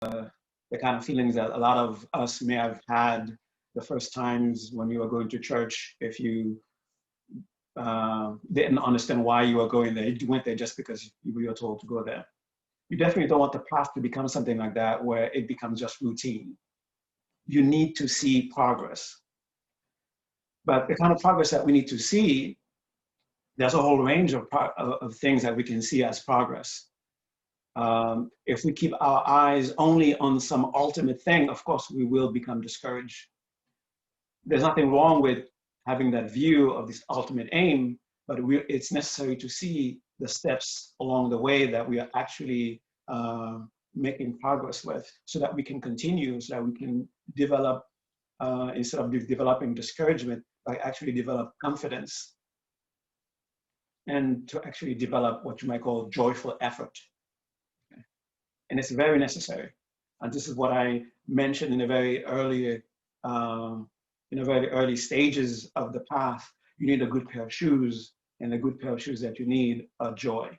the kind of feelings that a lot of us may have had the first times when you were going to church, if you didn't understand why you were going there. You went there just because you were told to go there. You definitely don't want the path to become something like that where it becomes just routine. You need to see progress. But the kind of progress that we need to see, there's a whole range of things that we can see as progress. If we keep our eyes only on some ultimate thing, of course, we will become discouraged. There's nothing wrong with having that view of this ultimate aim, but it's necessary to see the steps along the way that we are actually making progress with, so that we can continue, so that we can develop, instead of developing discouragement, by actually develop confidence, and to actually develop what you might call joyful effort. Okay. And it's very necessary. And this is what I mentioned in the very early stages of the path. You need a good pair of shoes, and a good pair of shoes that you need are joy.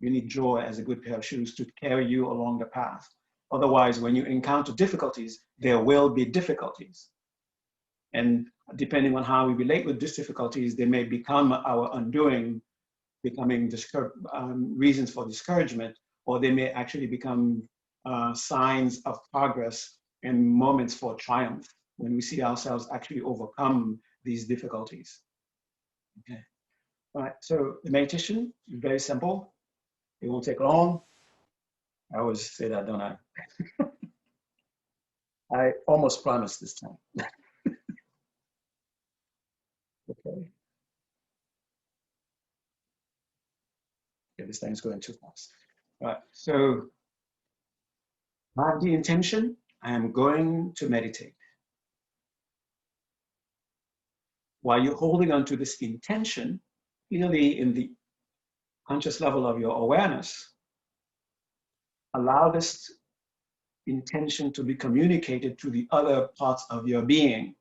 You need joy as a good pair of shoes to carry you along the path. Otherwise, when you encounter difficulties, there will be difficulties. And depending on how we relate with these difficulties, they may become our undoing, becoming reasons for discouragement, or they may actually become signs of progress and moments for triumph when we see ourselves actually overcome these difficulties. Okay. All right, so the meditation is very simple. It won't take long. I always say that, don't I? I almost promised this time. Okay. Yeah, this thing is going too fast. All right, so I have the intention, I am going to meditate. While you're holding on to this intention, clearly in the conscious level of your awareness, allow this intention to be communicated to the other parts of your being,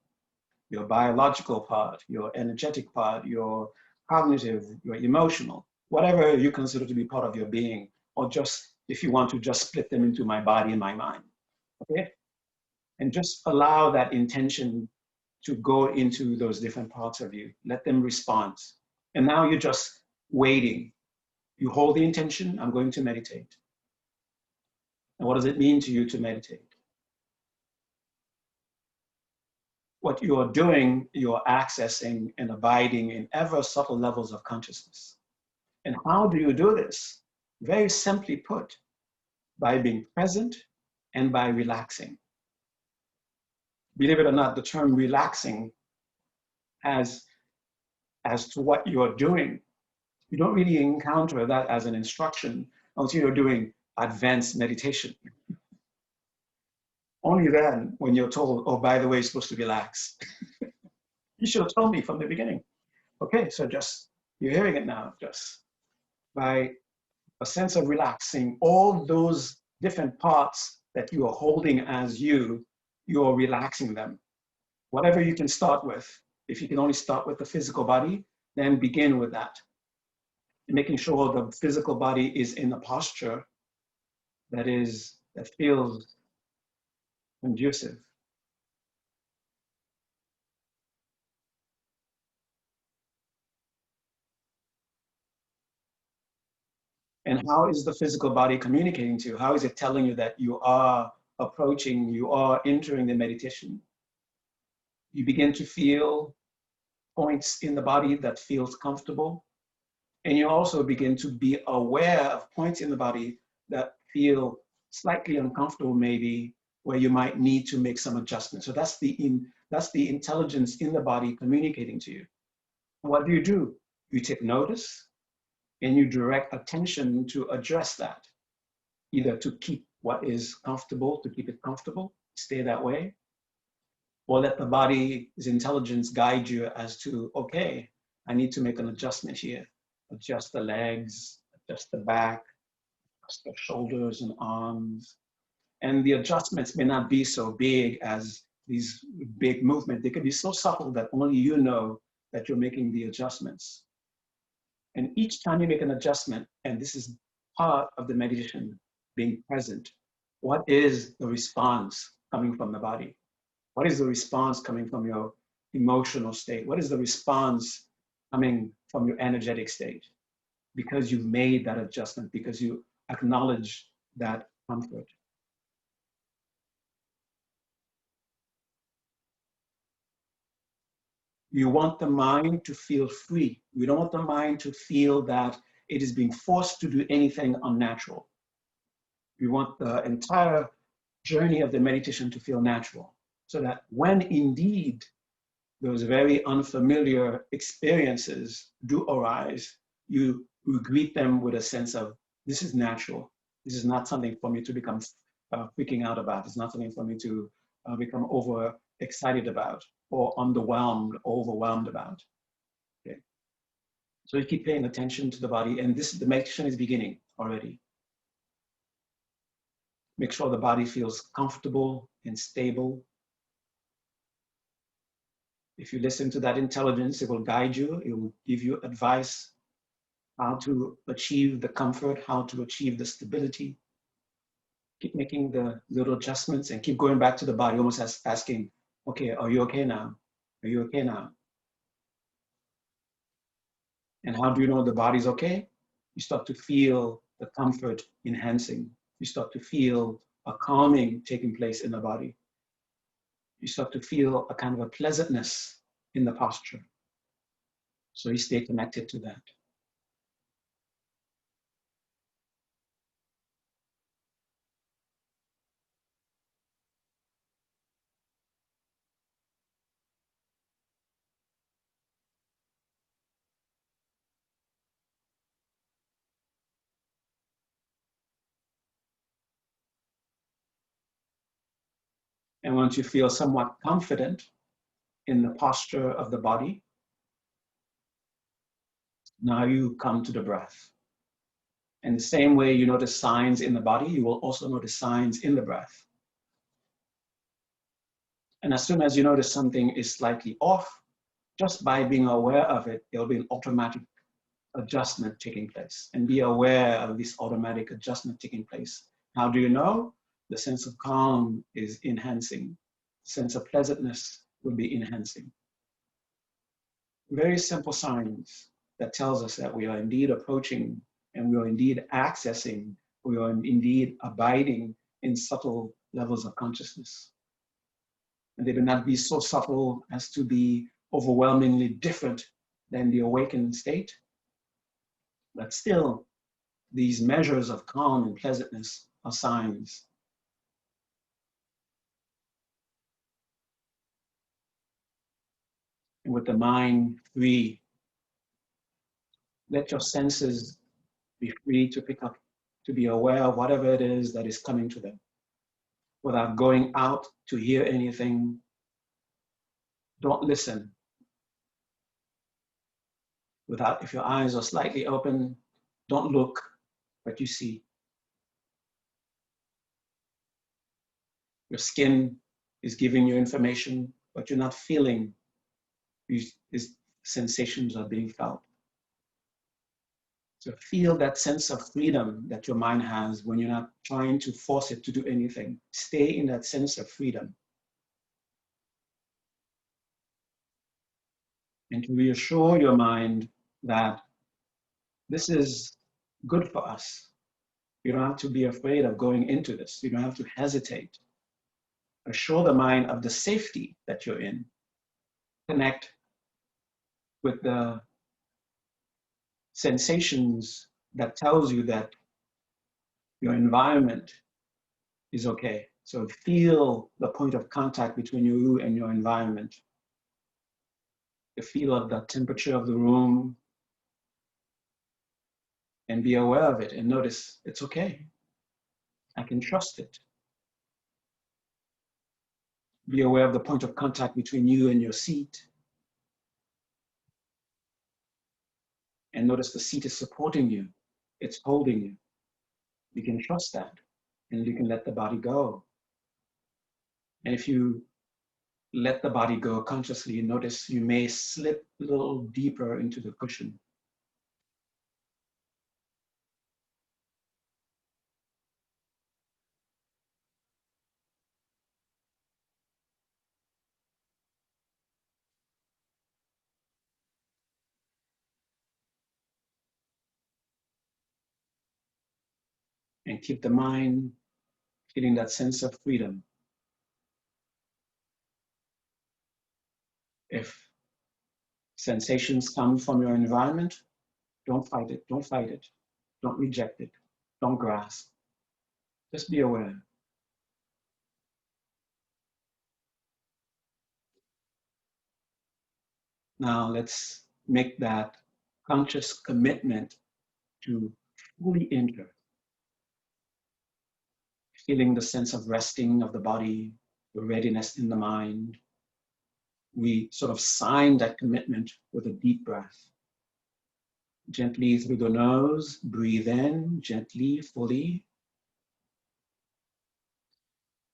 your biological part, your energetic part, your cognitive, your emotional, whatever you consider to be part of your being, or just, if you want to, just split them into my body and my mind, okay? And just allow that intention to go into those different parts of you. Let them respond. And now you're just waiting. You hold the intention, I'm going to meditate. And what does it mean to you to meditate? What you are doing, you're accessing and abiding in ever subtle levels of consciousness. And how do you do this? Very simply put, by being present and by relaxing. Believe it or not, the term relaxing as to what you're doing, you don't really encounter that as an instruction until you're doing advanced meditation. Only then, when you're told, oh, by the way, you're supposed to relax. You should have told me from the beginning. Okay, so just, you're hearing it now, just by a sense of relaxing all those different parts that you are holding as you are relaxing them. Whatever you can start with. If you can only start with the physical body, then begin with that. And making sure the physical body is in a posture that feels conducive. And how is the physical body communicating to you? How is it telling you that you are approaching, you are entering the meditation? You begin to feel points in the body that feels comfortable. And you also begin to be aware of points in the body that feel slightly uncomfortable, maybe, where you might need to make some adjustments. So that's the intelligence in the body communicating to you. What do? You take notice and you direct attention to address that, either to keep what is comfortable, to keep it comfortable, stay that way, or let the body's intelligence guide you as to, okay, I need to make an adjustment here. Adjust the legs, adjust the back, adjust the shoulders and arms. And the adjustments may not be so big as these big movements. They can be so subtle that only you know that you're making the adjustments. And each time you make an adjustment, and this is part of the meditation, being present, what is the response coming from the body? What is the response coming from your emotional state? What is the response coming from your energetic state? Because you've made that adjustment, because you acknowledge that comfort. You want the mind to feel free. We don't want the mind to feel that it is being forced to do anything unnatural. We want the entire journey of the meditation to feel natural, so that when indeed those very unfamiliar experiences do arise, you greet them with a sense of, this is natural. This is not something for me to become freaking out about. It's not something for me to become over excited about or underwhelmed, overwhelmed about. Okay. So you keep paying attention to the body, and the meditation is beginning already. Make sure the body feels comfortable and stable. If you listen to that intelligence, it will guide you. It will give you advice how to achieve the comfort, how to achieve the stability. Keep making the little adjustments and keep going back to the body, almost asking, okay, are you okay now? Are you okay now? And how do you know the body's okay? You start to feel the comfort enhancing. You start to feel a calming taking place in the body. You start to feel a kind of a pleasantness in the posture. So you stay connected to that. And once you feel somewhat confident in the posture of the body, now you come to the breath. And the same way you notice signs in the body, you will also notice signs in the breath. And as soon as you notice something is slightly off, just by being aware of it, there'll be an automatic adjustment taking place. And be aware of this automatic adjustment taking place. How do you know? The sense of calm is enhancing. The sense of pleasantness will be enhancing. Very simple signs that tells us that we are indeed approaching and we are indeed accessing, we are indeed abiding in subtle levels of consciousness. And they do not be so subtle as to be overwhelmingly different than the awakened state. But still, these measures of calm and pleasantness are signs. And with the mind free, let your senses be free to pick up, to be aware of whatever it is that is coming to them. Without going out to hear anything, don't listen. Without, if your eyes are slightly open, don't look, but you see. Your skin is giving you information, but you're not feeling these sensations are being felt. So feel that sense of freedom that your mind has when you're not trying to force it to do anything. Stay in that sense of freedom. And to reassure your mind that this is good for us. You don't have to be afraid of going into this. You don't have to hesitate. Assure the mind of the safety that you're in. Connect with the sensations that tells you that your environment is okay. So feel the point of contact between you and your environment. The feel of the temperature of the room, and be aware of it and notice it's okay. I can trust it. Be aware of the point of contact between you and your seat. And notice the seat is supporting you. It's holding you. You can trust that. And you can let the body go. And if you let the body go consciously, notice you may slip a little deeper into the cushion. and keep the mind feeling that sense of freedom. If sensations come from your environment, don't fight it, don't fight it, don't reject it, don't grasp. Just be aware. Now let's make that conscious commitment to fully enter, feeling the sense of resting of the body, the readiness in the mind. We sort of sign that commitment with a deep breath. Gently through the nose, breathe in, gently, fully.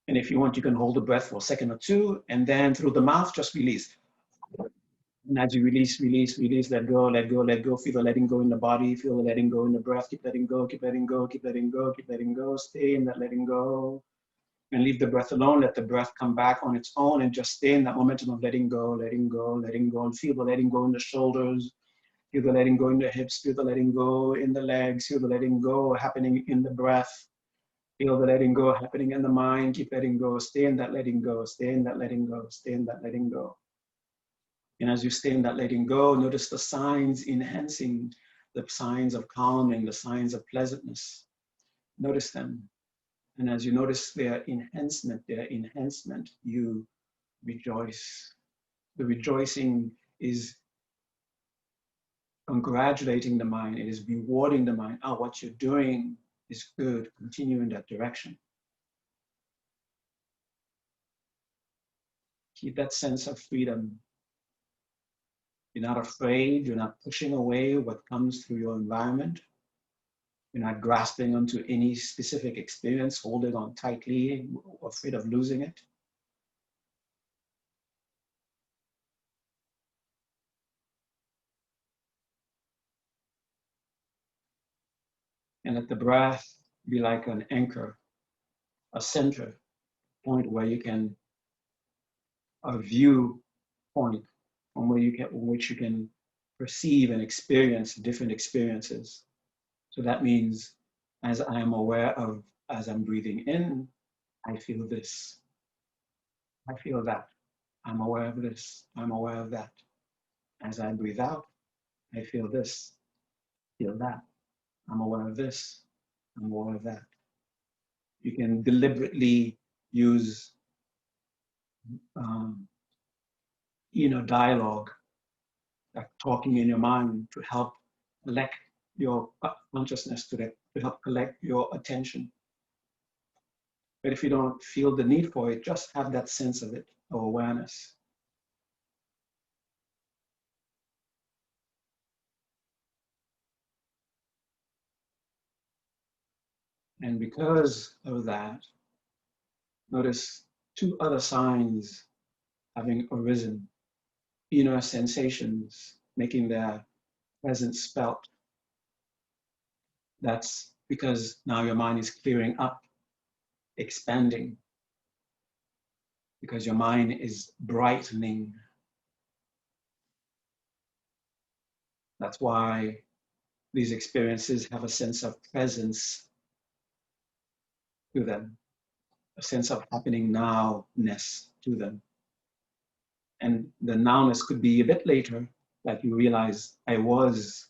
And if you want, you can hold the breath for a second or two, and then through the mouth, just release. And as you release, release, release, let go, let go, let go. Feel the letting go in the body, feel the letting go in the breath. Keep letting go, keep letting go, keep letting go, keep letting go. Stay in that letting go. And leave the breath alone. Let the breath come back on its own and just stay in that momentum of letting go, letting go, letting go. And feel the letting go in the shoulders. Feel the letting go in the hips. Feel the letting go in the legs. Feel the letting go happening in the breath. Feel the letting go happening in the mind. Keep letting go. Stay in that letting go. Stay in that letting go. Stay in that letting go. And as you stay in that letting go, notice the signs enhancing, the signs of calming, the signs of pleasantness. Notice them. And as you notice their enhancement, you rejoice. The rejoicing is congratulating the mind. It is rewarding the mind. Oh, what you're doing is good. Continue in that direction. Keep that sense of freedom. You're not afraid. You're not pushing away what comes through your environment. You're not grasping onto any specific experience, holding on tightly, afraid of losing it. And let the breath be like an anchor, a center point where you can, a view point from where you can, which you can perceive and experience different experiences. So that means as I am aware of, as I'm breathing in, I feel this, I feel that. I'm aware of this, I'm aware of that. As I breathe out, I feel this, feel that. I'm aware of this, I'm aware of that. You can deliberately use dialogue, like talking in your mind to help collect your consciousness, to help collect your attention. But if you don't feel the need for it, just have that sense of it, of awareness. And because of that, notice two other signs having arisen, inner sensations making their presence felt. That's because now your mind is clearing up, expanding, because your mind is brightening. That's why these experiences have a sense of presence to them, a sense of happening now-ness to them. And the nowness could be a bit later, like you realize I was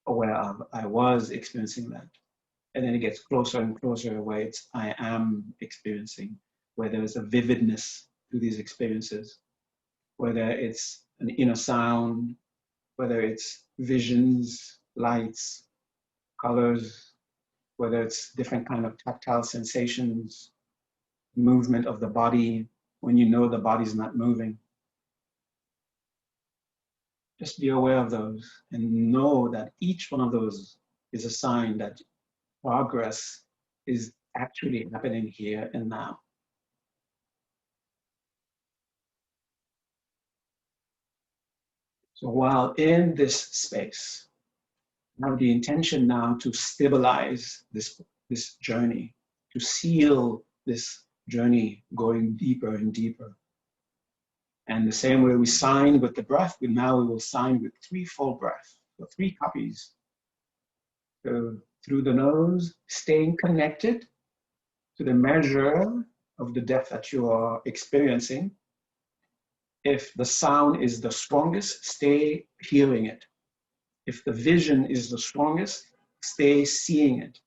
aware of, I was experiencing that. And then it gets closer and closer where it's I am experiencing, where there's a vividness to these experiences, whether it's an inner sound, whether it's visions, lights, colors, whether it's different kind of tactile sensations, movement of the body, when you know the body's not moving. Just be aware of those and know that each one of those is a sign that progress is actually happening here and now. So while in this space, I have the intention now to stabilize this journey, to seal this journey going deeper and deeper. And the same way we sign with the breath, now we will sign with 3 full breaths, so 3 copies. So through the nose, staying connected to the measure of the depth that you are experiencing. If the sound is the strongest, stay hearing it. If the vision is the strongest, stay seeing it.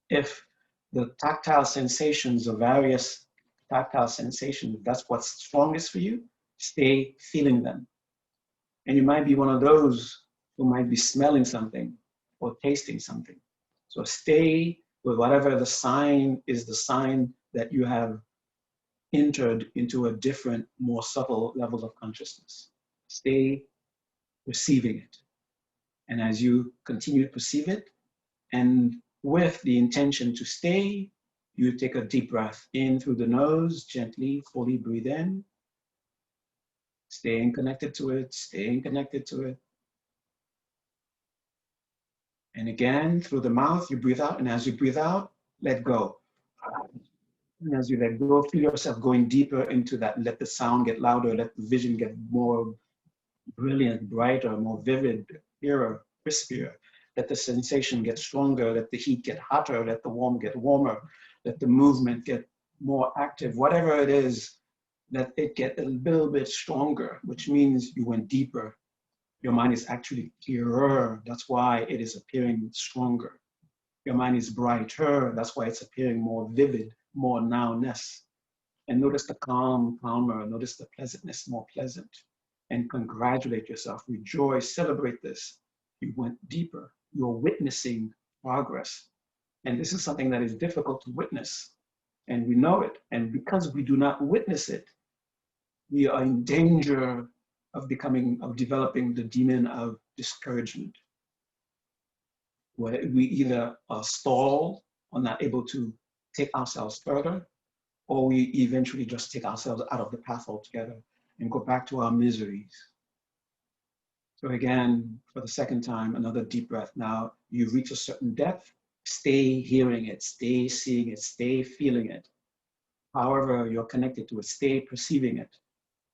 If the tactile sensations, the various tactile sensations, that's what's strongest for you, stay feeling them. And you might be one of those who might be smelling something or tasting something. So stay with whatever the sign is, the sign that you have entered into a different, more subtle level of consciousness. Stay receiving it. And as you continue to perceive it, and with the intention to stay, you take a deep breath in through the nose, gently, fully breathe in, staying connected to it, staying connected to it. And again, through the mouth, you breathe out, and as you breathe out, let go. And as you let go, feel yourself going deeper into that. Let the sound get louder, let the vision get more brilliant, brighter, more vivid, clearer, crispier. Let the sensation get stronger, let the heat get hotter, let the warm get warmer, let the movement get more active. Whatever it is, let it get a little bit stronger, which means you went deeper. Your mind is actually clearer. That's why it is appearing stronger. Your mind is brighter. That's why it's appearing more vivid, more nowness. And notice the calm, calmer. Notice the pleasantness, more pleasant. And congratulate yourself. Rejoice, celebrate this. You went deeper. You're witnessing progress. And this is something that is difficult to witness. And we know it. And because we do not witness it, we are in danger of developing the demon of discouragement, where we either stall or not able to take ourselves further, or we eventually just take ourselves out of the path altogether and go back to our miseries. So again, for the second time, another deep breath. Now you reach a certain depth, stay hearing it, stay seeing it, stay feeling it. However you're connected to it, stay perceiving it.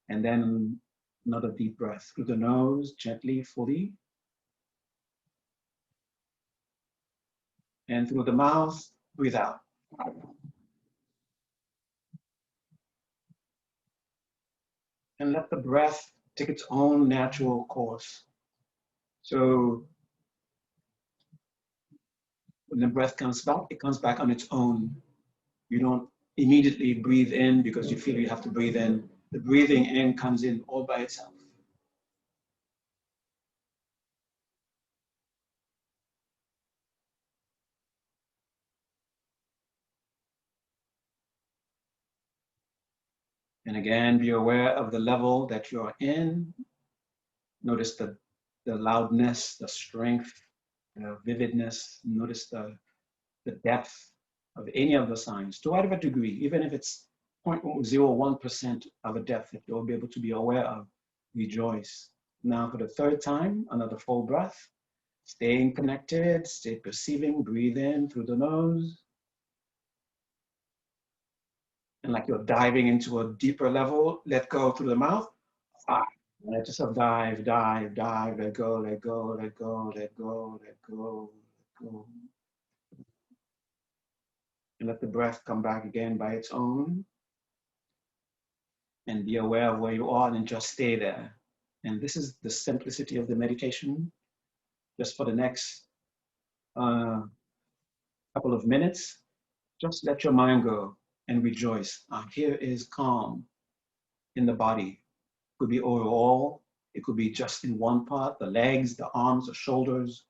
And then another deep breath through the nose, gently, fully. And through the mouth, breathe out. And let the breath take its own natural course. So when the breath comes back, it comes back on its own. You don't immediately breathe in because you feel you have to breathe in. The breathing in comes in all by itself. And again, be aware of the level that you're in. Notice the loudness, the strength, the vividness. Notice the depth of any of the signs, to whatever degree, even if it's 0.01% of a depth that you'll be able to be aware of, rejoice. Now for the third time, another full breath, staying connected, stay perceiving, breathe in through the nose. And like you're diving into a deeper level, let go through the mouth. Let yourself dive, dive, dive, let go, let go, let go, let go, let go, let go. And let the breath come back again by its own. And be aware of where you are and just stay there. And this is the simplicity of the meditation. Just for the next couple of minutes, just let your mind go and rejoice. Here is calm in the body. It could be overall, it could be just in one part, the legs, the arms, the shoulders.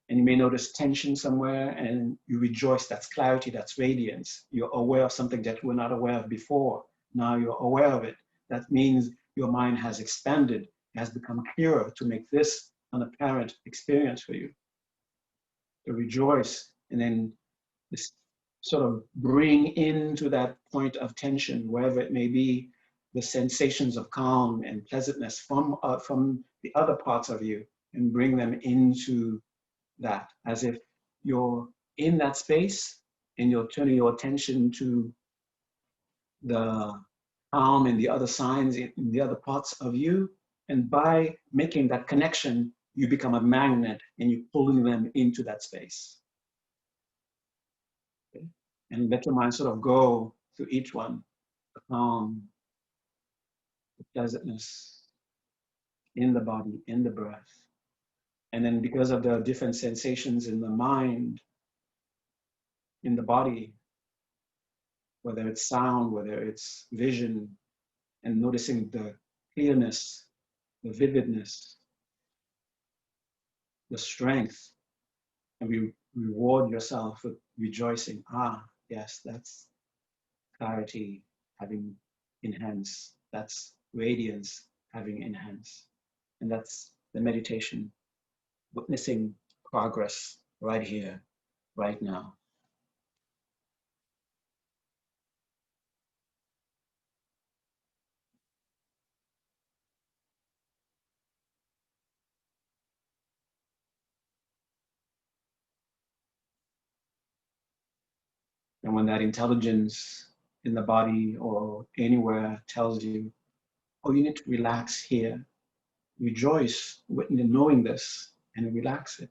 And you may notice tension somewhere and you rejoice. That's clarity, that's radiance. You're aware of something that you were not aware of before. Now you're aware of it. That means your mind has expanded, has become clearer to make this an apparent experience for you. To rejoice and then this sort of bring into that point of tension, wherever it may be, the sensations of calm and pleasantness from the other parts of you, and bring them into that, as if you're in that space and you're turning your attention to the calm and the other signs in the other parts of you. And by making that connection, you become a magnet and you're pulling them into that space. Okay? And let your mind sort of go through each one, the calm, the pleasantness in the body, in the breath. And then because of the different sensations in the mind, in the body, whether it's sound, whether it's vision, and noticing the clearness, the vividness, the strength, and we reward yourself with rejoicing. Ah, yes, that's clarity having enhanced. That's radiance having enhanced. And that's the meditation, witnessing progress right here, right now. And when that intelligence in the body or anywhere tells you, oh, you need to relax here, rejoice in knowing this and relax it.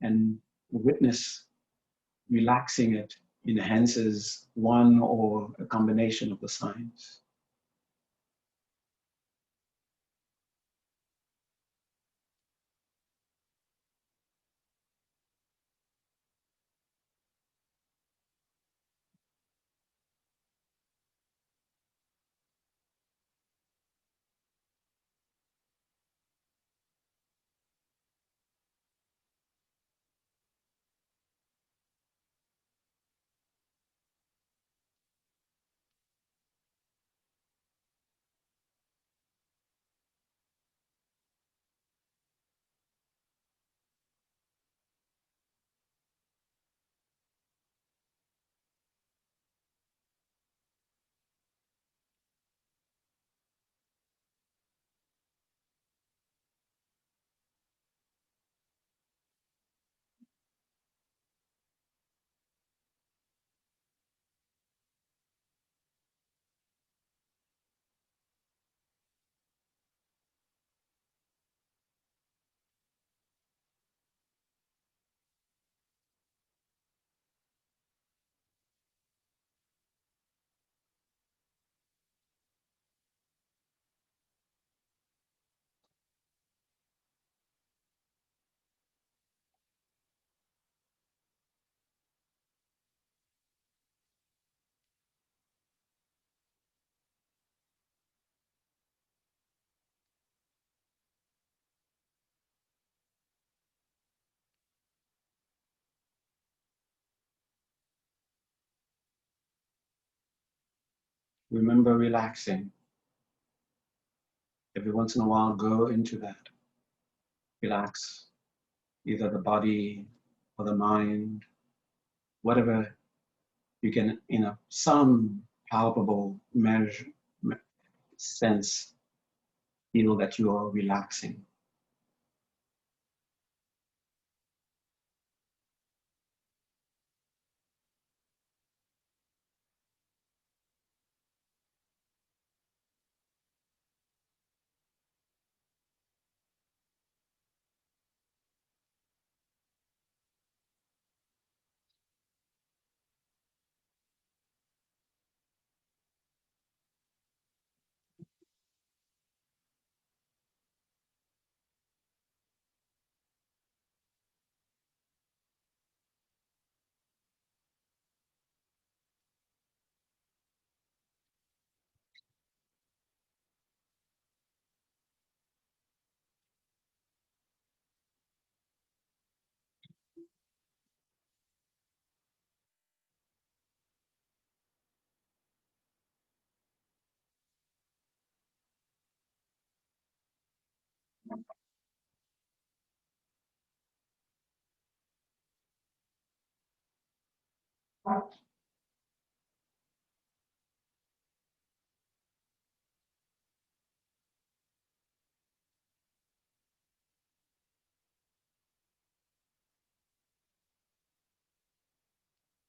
And witness relaxing it enhances one or a combination of the signs. Remember relaxing. Every once in a while, go into that. Relax either the body or the mind, whatever you can, some palpable measure, sense, feel that you are relaxing.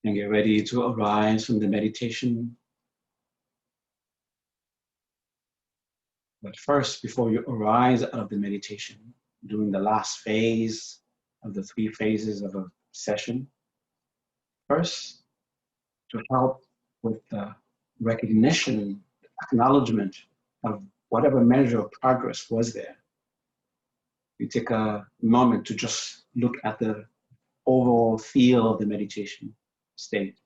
And get ready to arise from the meditation. But first, before you arise out of the meditation, during the last phase of the 3 phases of a session. First, to help with the recognition, acknowledgement of whatever measure of progress was there. You take a moment to just look at the overall feel of the meditation state.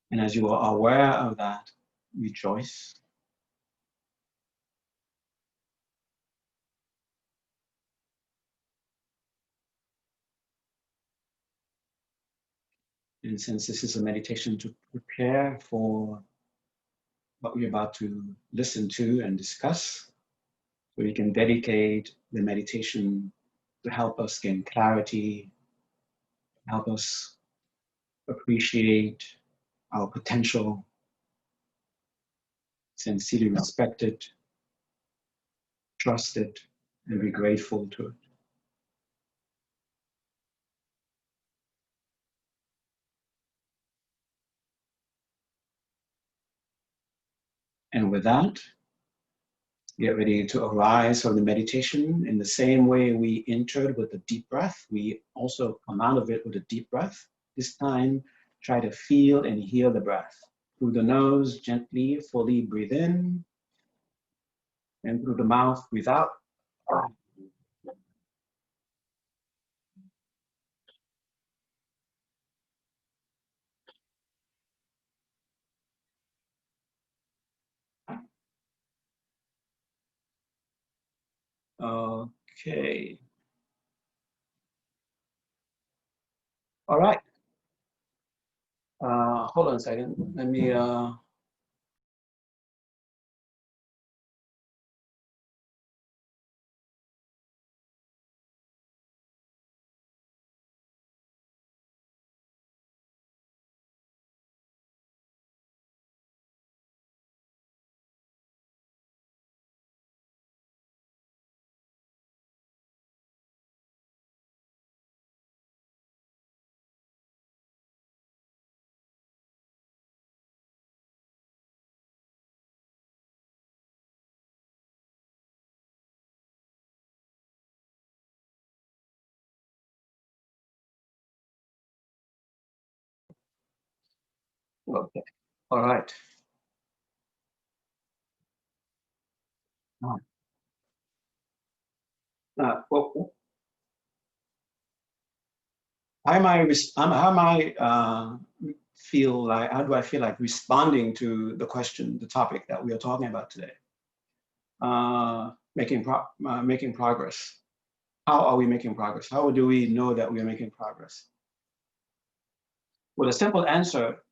And as you are aware of that, rejoice. And since this is a meditation to prepare for what we're about to listen to and discuss, so we can dedicate the meditation to help us gain clarity, help us appreciate our potential, sincerely respect it, trust it, and be grateful to it. And with that, get ready to arise from the meditation in the same way we entered with a deep breath. We also come out of it with a deep breath. This time, try to feel and hear the breath. Through the nose, gently, fully breathe in. And through the mouth, breathe out. Okay. All right. Hold on a second. Let me. Okay. All right. Well, how am I feel like, how do I feel like responding to the question, the topic that we are talking about today? Making progress. How are we making progress? How do we know that we are making progress? With a simple answer,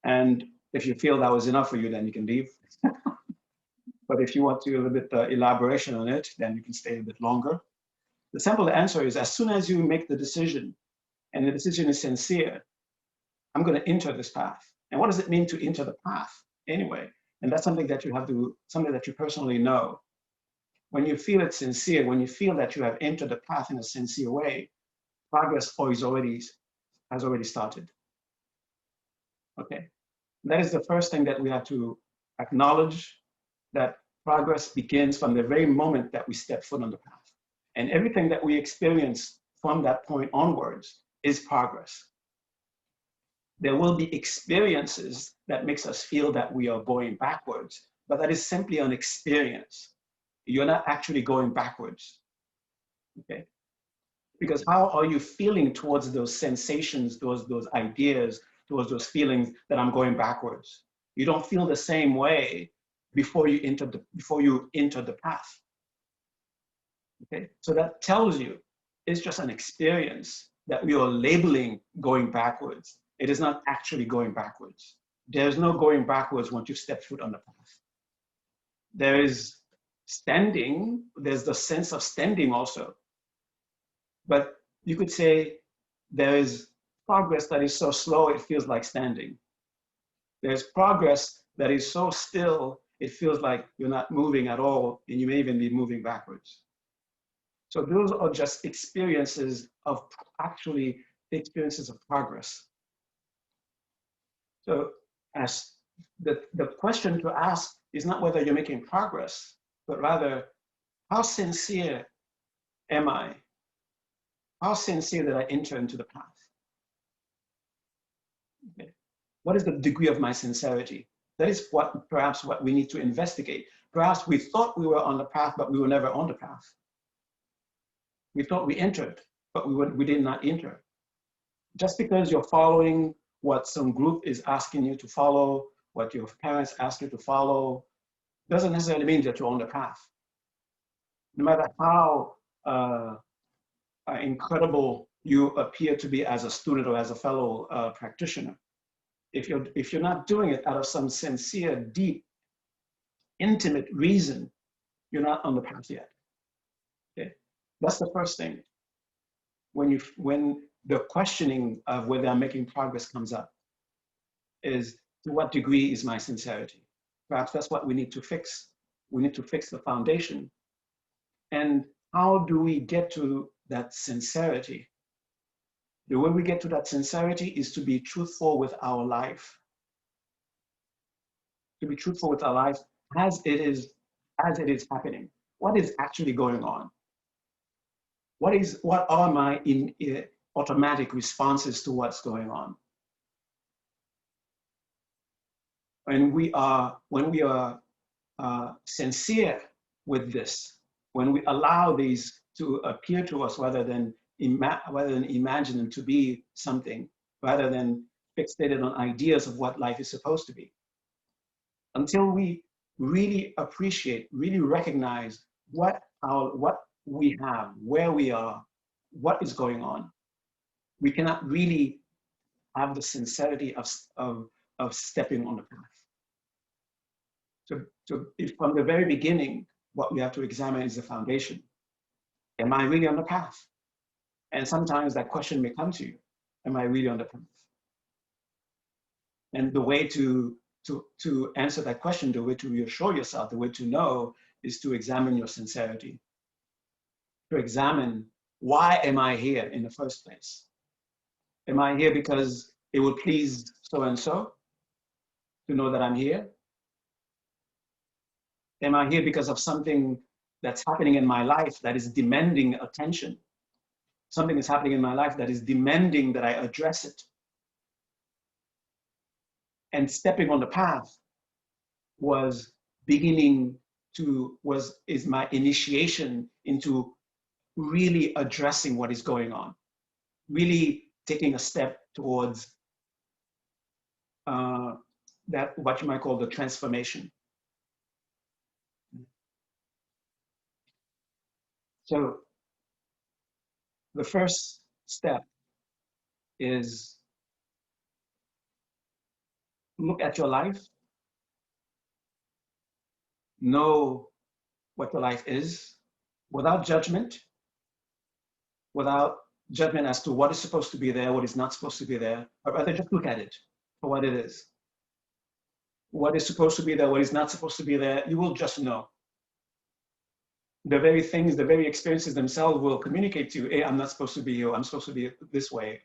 and if you feel that was enough for you, then you can leave. But if you want to do a little bit elaboration on it, then you can stay a bit longer. The simple answer is, as soon as you make the decision, and the decision is sincere, I'm going to enter this path. And what does it mean to enter the path anyway? And that's something that you have to, something that you personally know. When you feel it's sincere, when you feel that you have entered the path in a sincere way, progress has already started. Okay, that is the first thing that we have to acknowledge, that progress begins from the very moment that we step foot on the path. And everything that we experience from that point onwards is progress. There will be experiences that makes us feel that we are going backwards, but that is simply an experience. You're not actually going backwards, okay? Because how are you feeling towards those sensations, those ideas, towards those feelings that I'm going backwards? You don't feel the same way before you enter the path, okay? So that tells you it's just an experience that we are labeling going backwards. It is not actually going backwards. There's no going backwards once you step foot on the path. There is standing, there's the sense of standing also. But you could say there is progress that is so slow, it feels like standing. There's progress that is so still, it feels like you're not moving at all, and you may even be moving backwards. So those are just experiences of progress. So as the question to ask is not whether you're making progress, but rather, how sincere am I? How sincere did I enter into the path? Okay. What is the degree of my sincerity? That is perhaps what we need to investigate. Perhaps we thought we were on the path, but we were never on the path. We thought we entered, but we did not enter. Just because you're following what some group is asking you to follow, what your parents ask you to follow, doesn't necessarily mean that you're on the path. No matter how incredible you appear to be as a student or as a fellow practitioner, if you're not doing it out of some sincere, deep, intimate reason, you're not on the path yet. Okay, that's the first thing. When the questioning of whether I'm making progress comes up, is to what degree is my sincerity? Perhaps that's what we need to fix. We need to fix the foundation. And how do we get to that sincerity? The way we get to that sincerity is to be truthful with our life. To be truthful with our life as it is happening. What is actually going on? What are my automatic responses to what's going on? When we are sincere with this, when we allow these to appear to us rather than imagine them to be something, rather than fixated on ideas of what life is supposed to be, until we really appreciate, really recognize what we have, where we are, what is going on, we cannot really have the sincerity of stepping on the path. So if from the very beginning, what we have to examine is the foundation. Am I really on the path? And sometimes that question may come to you. Am I really on the path? And the way to answer that question, the way to reassure yourself, the way to know is to examine your sincerity. To examine, why am I here in the first place? Am I here because it will please so-and-so to know that I'm here? Am I here because of something that's happening in my life that is demanding attention? Something is happening in my life that is demanding that I address it. And stepping on the path is my initiation into really addressing what is going on, really taking a step towards that, what you might call the transformation. So the first step is look at your life, know what your life is, without judgment as to what is supposed to be there, what is not supposed to be there, but rather just look at it for what it is. What is supposed to be there, what is not supposed to be there, you will just know. The very things, the very experiences themselves will communicate to you, hey, I'm not supposed to be here, I'm supposed to be this way,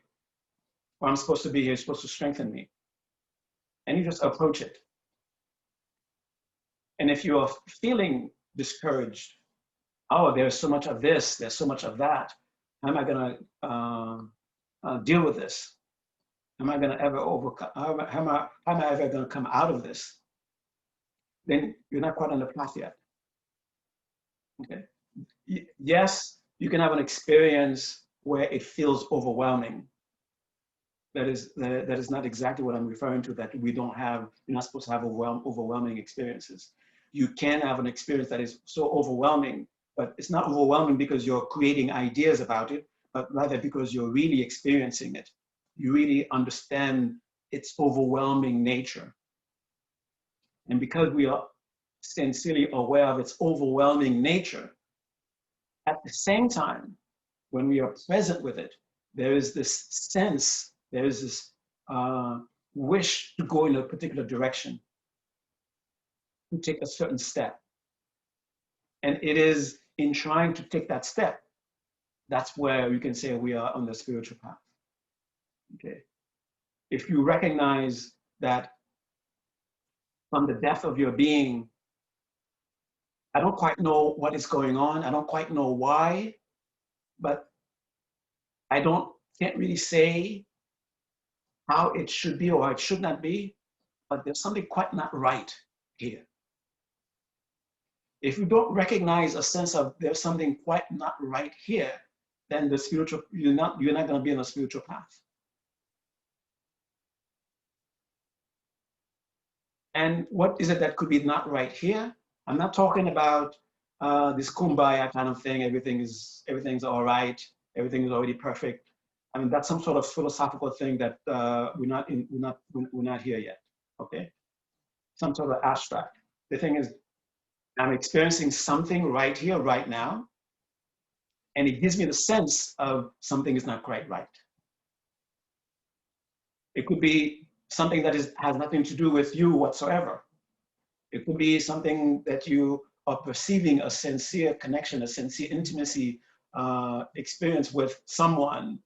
or I'm supposed to be here, it's supposed to strengthen me. And you just approach it. And if you are feeling discouraged, oh, there's so much of this, there's so much of that, how am I gonna deal with this? Am I gonna ever overcome, how am I ever gonna come out of this? Then you're not quite on the path yet. Okay. Yes, you can have an experience where it feels overwhelming. That is not exactly what I'm referring to, that you're not supposed to have overwhelming experiences. You can have an experience that is so overwhelming, but it's not overwhelming because you're creating ideas about it, but rather because you're really experiencing it. You really understand its overwhelming nature. And because we are sincerely aware of its overwhelming nature, at the same time, when we are present with it, there is this sense, there is this wish to go in a particular direction, to take a certain step. And it is in trying to take that step, that's where we can say we are on the spiritual path. Okay. If you recognize that from the depth of your being, I don't quite know what is going on. I don't quite know why, but can't really say how it should be or it should not be, but there's something quite not right here. If you don't recognize a sense of there's something quite not right here, then the spiritual, you're not going to be on a spiritual path. And what is it that could be not right here? I'm not talking about this kumbaya kind of thing. Everything's all right. Everything is already perfect. I mean, that's some sort of philosophical thing that we're not here yet. Okay, some sort of abstract. The thing is, I'm experiencing something right here, right now, and it gives me the sense of something is not quite right. It could be something that has nothing to do with you whatsoever. It could be something that you are perceiving a sincere connection, a sincere intimacy experience with someone.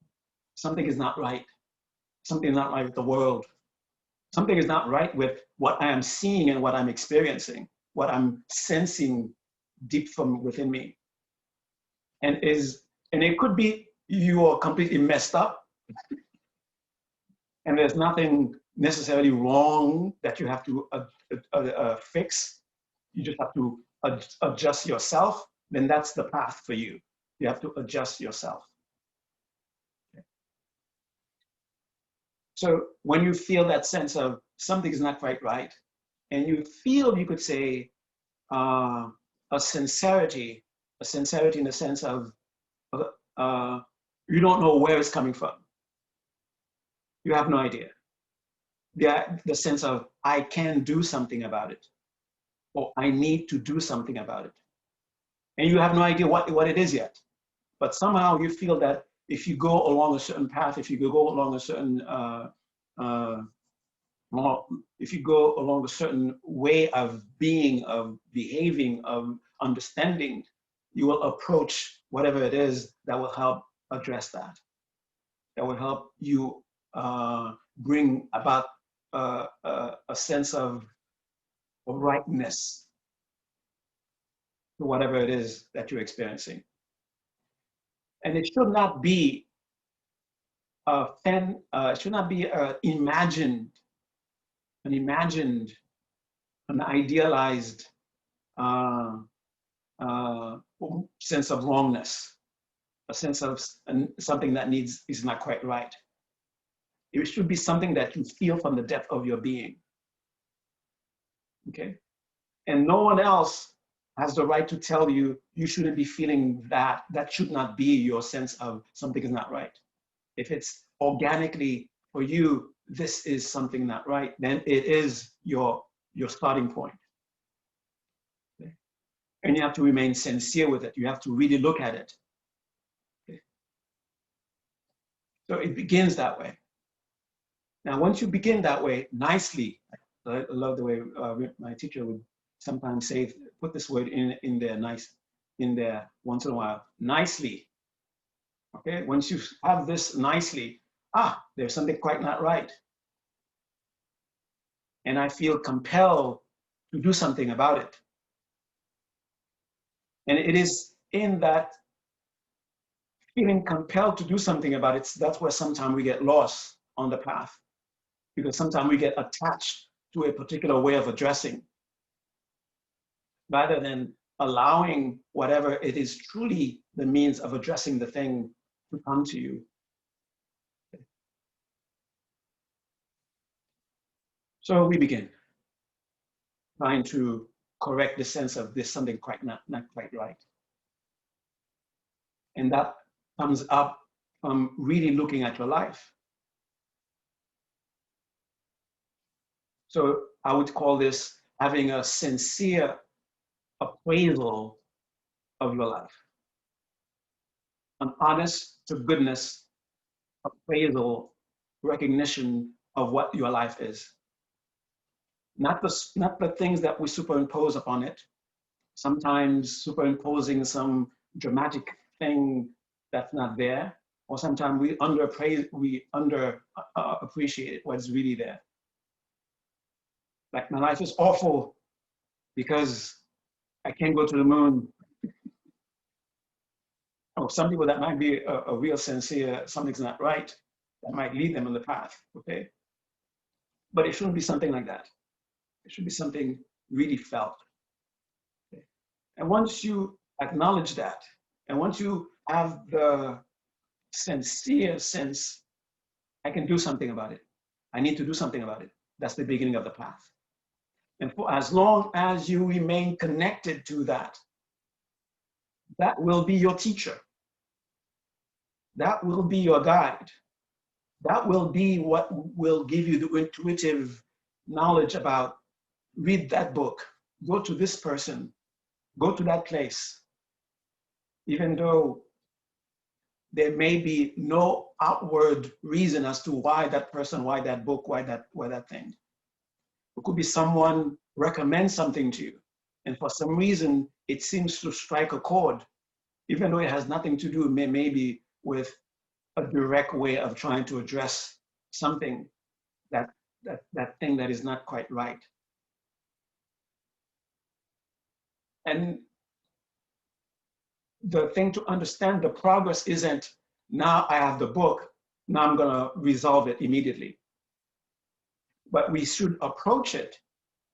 Something is not right. Something is not right with the world. Something is not right with what I am seeing and what I'm experiencing, what I'm sensing deep from within me. And it could be you are completely messed up and there's nothing necessarily wrong that you have to fix. You just have to adjust yourself. Then that's the path for you. You have to adjust yourself. Okay. So when you feel that sense of something is not quite right, and you feel, you could say, a sincerity in the sense of you don't know where it's coming from. You have no idea. The sense of I can do something about it, or I need to do something about it. And you have no idea what it is yet. But somehow you feel that if you go along a certain path, if you go along a certain if you go along a certain way of being, of behaving, of understanding, you will approach whatever it is that will help address that. That will help you bring about a sense of rightness to whatever it is that you're experiencing. And it should not be it should not be an idealized sense of wrongness, a sense of something that is not quite right. It should be something that you feel from the depth of your being. Okay? And no one else has the right to tell you you shouldn't be feeling that. That should not be your sense of something is not right. If it's organically for you, this is something not right, then it is your starting point. Okay? And you have to remain sincere with it. You have to really look at it. Okay? So it begins that way. Now, once you begin that way, nicely, I love the way my teacher would sometimes say, put this word in there once in a while, nicely. Okay, once you have this nicely, there's something quite not right. And I feel compelled to do something about it. And it is in that feeling compelled to do something about it, that's where sometimes we get lost on the path. Because sometimes we get attached to a particular way of addressing, rather than allowing whatever it is truly the means of addressing the thing to come to you. So we begin trying to correct the sense of this something not quite right. And that comes up from really looking at your life. So I would call this having a sincere appraisal of your life. An honest to goodness appraisal, recognition of what your life is. Not the things that we superimpose upon it. Sometimes superimposing some dramatic thing that's not there, or sometimes we appreciate what's really there. Like my life is awful because I can't go to the moon. Oh, some people that might be a real sincere, something's not right, that might lead them on the path, okay? But it shouldn't be something like that. It should be something really felt. Okay? And once you acknowledge that, and once you have the sincere sense, I can do something about it. I need to do something about it. That's the beginning of the path. And for as long as you remain connected to that, that will be your teacher. That will be your guide. That will be what will give you the intuitive knowledge about read that book, go to this person, go to that place, even though there may be no outward reason as to why that person, why that book, why that thing. It could be someone recommends something to you, and for some reason it seems to strike a chord, even though it has nothing to do maybe with a direct way of trying to address something that thing that is not quite right. And the thing to understand, the progress isn't now I have the book, now I'm going to resolve it immediately. But we should approach it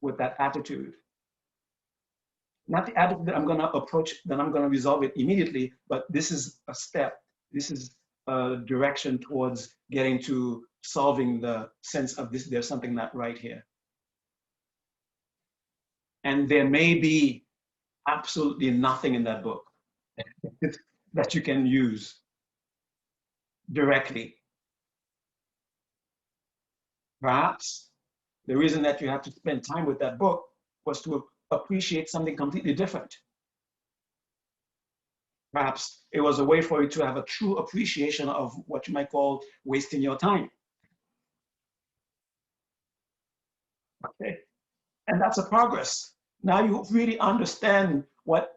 with that attitude. Not the attitude that I'm going to approach, that I'm going to resolve it immediately, but this is a step. This is a direction towards getting to solving the sense of this, there's something not right here. And there may be absolutely nothing in that book that you can use directly. Perhaps the reason that you have to spend time with that book was to appreciate something completely different. Perhaps it was a way for you to have a true appreciation of what you might call wasting your time. Okay, and that's a progress. Now you really understand what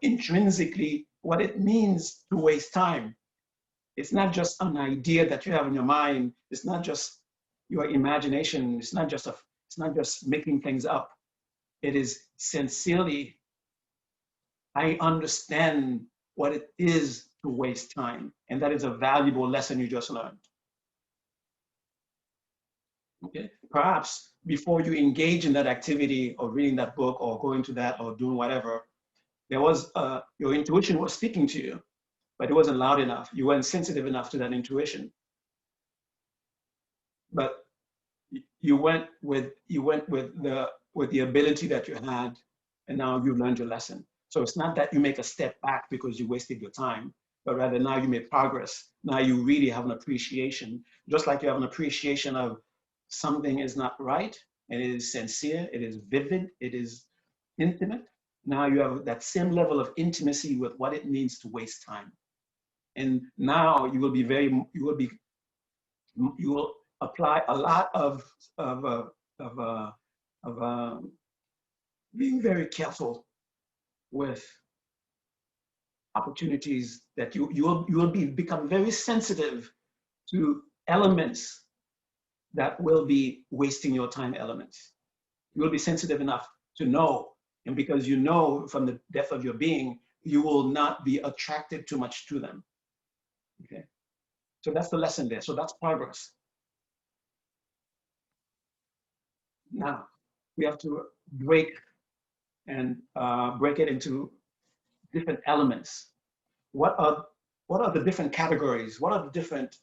intrinsically, what it means to waste time. It's not just an idea that you have in your mind. It's not just your imagination. It's not just making things up. It is sincerely, I understand what it is to waste time. And that is a valuable lesson you just learned. Okay? Perhaps before you engage in that activity or reading that book or going to that or doing whatever, there was your intuition was speaking to you, but it wasn't loud enough. You weren't sensitive enough to that intuition. But you went with the ability that you had, and now you learned your lesson. So it's not that you make a step back because you wasted your time, but rather now you made progress. Now you really have an appreciation, just like you have an appreciation of something is not right, and it is sincere, it is vivid, it is intimate. Now you have that same level of intimacy with what it means to waste time. And now you will apply a lot of being very careful with opportunities that you will become very sensitive to elements that will be wasting your time elements. You will be sensitive enough to know, and because you know from the depth of your being, you will not be attracted too much to them. Okay, so that's the lesson there. So that's progress. Now we have to break it into different elements. What are the different categories? What are the different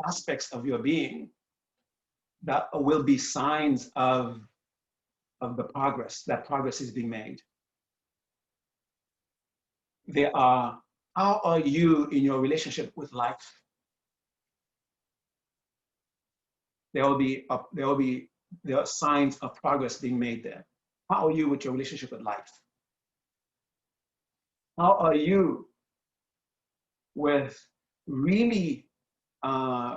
aspects of your being that will be signs of the progress, that progress is being made? There are, how are you in your relationship with life? There are signs of progress being made there. How are you with your relationship with life? How are you with really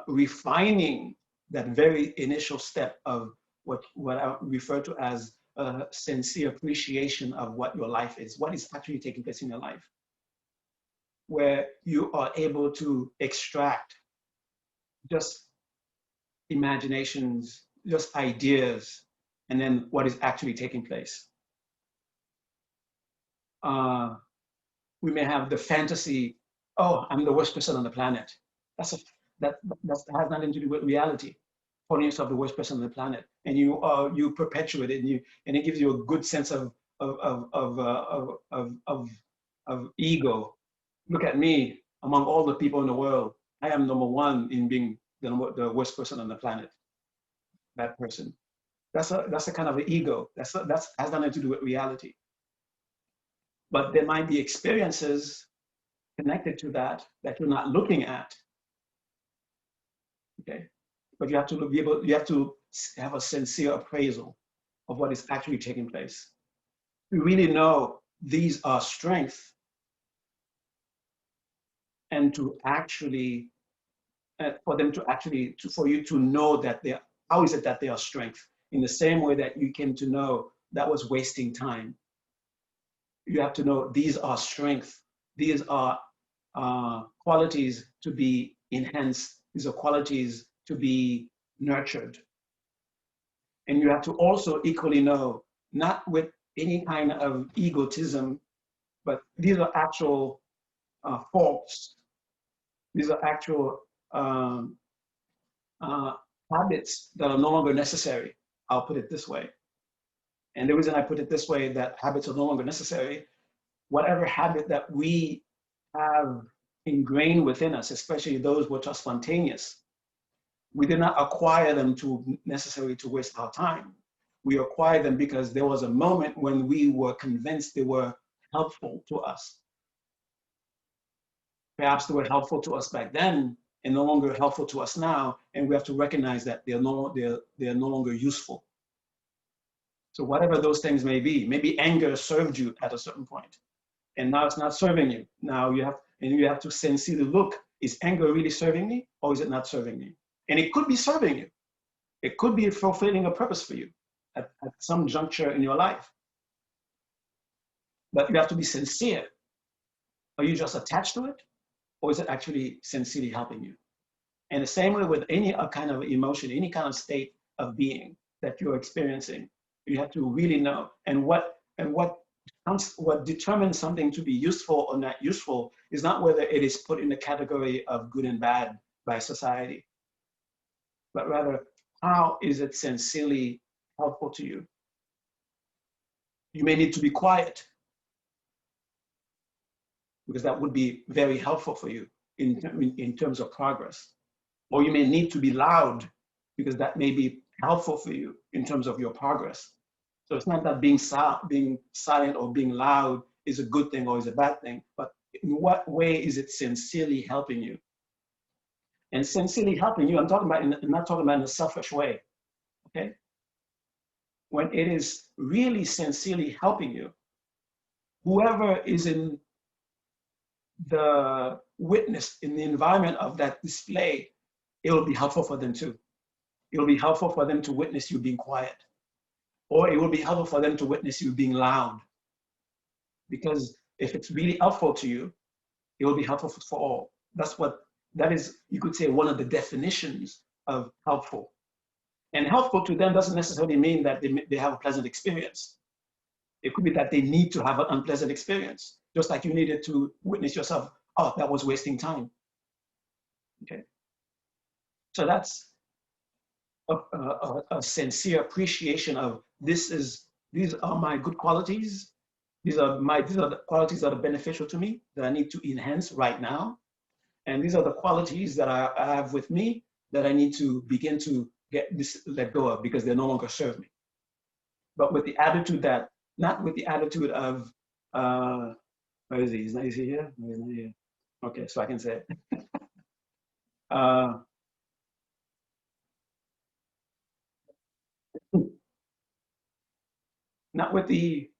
refining that very initial step of what I refer to as a sincere appreciation of what your life is, what is actually taking place in your life, where you are able to extract just imaginations, just ideas, and then what is actually taking place. We may have the fantasy, oh, I'm the worst person on the planet. That has nothing to do with reality. Calling yourself the worst person on the planet, and you perpetuate it, and it gives you a good sense of ego. Look at me among all the people in the world. I am number one in being the worst person on the planet. That person. That's a kind of an ego. That has nothing to do with reality. But there might be experiences connected to that you're not looking at. Okay, but you have to you have to have a sincere appraisal of what is actually taking place. You really know these are strengths, and to actually, for you to know that how is it that they are strength? In the same way that you came to know that was wasting time. You have to know these are strengths. These are qualities to be enhanced. These are qualities to be nurtured. And you have to also equally know, not with any kind of egotism, but these are actual faults. These are actual habits that are no longer necessary. I'll put it this way. And the reason I put it this way, that habits are no longer necessary, whatever habit that we have ingrained within us, especially those which are spontaneous, we did not acquire them necessarily to waste our time. We acquired them because there was a moment when we were convinced they were helpful to us. Perhaps they were helpful to us back then and no longer helpful to us now, and we have to recognize that they're no longer useful. So whatever those things may be, maybe anger served you at a certain point, and now it's not serving you. Now you have to sincerely look, is anger really serving me, or is it not serving me? And it could be serving you. It could be fulfilling a purpose for you at some juncture in your life. But you have to be sincere. Are you just attached to it, or is it actually sincerely helping you? And the same way with any kind of emotion, any kind of state of being that you're experiencing, you have to really know. And what determines something to be useful or not useful is not whether it is put in the category of good and bad by society, but rather, how is it sincerely helpful to you? You may need to be quiet, because that would be very helpful for you in terms of progress. Or you may need to be loud, because that may be helpful for you in terms of your progress. So it's not that being silent or being loud is a good thing or is a bad thing, but in what way is it sincerely helping you? And sincerely helping you, I'm not talking about in a selfish way, okay? When it is really sincerely helping you, whoever is in the witness, in the environment of that display, it will be helpful for them too. It will be helpful for them to witness you being quiet, or it will be helpful for them to witness you being loud. Because if it's really helpful to you, it will be helpful for all. That is, you could say, one of the definitions of helpful. And helpful to them doesn't necessarily mean that they have a pleasant experience. It could be that they need to have an unpleasant experience, just like you needed to witness yourself, oh, that was wasting time. Okay. So that's a sincere appreciation of these are my good qualities. These are the qualities that are beneficial to me, that I need to enhance right now. And these are the qualities that I have with me that I need to begin to let go of, because they no longer serve me. But with the attitude that, not with the attitude of, where is he? Is he here? No, he's not here. Okay, so I can say it. Not with the,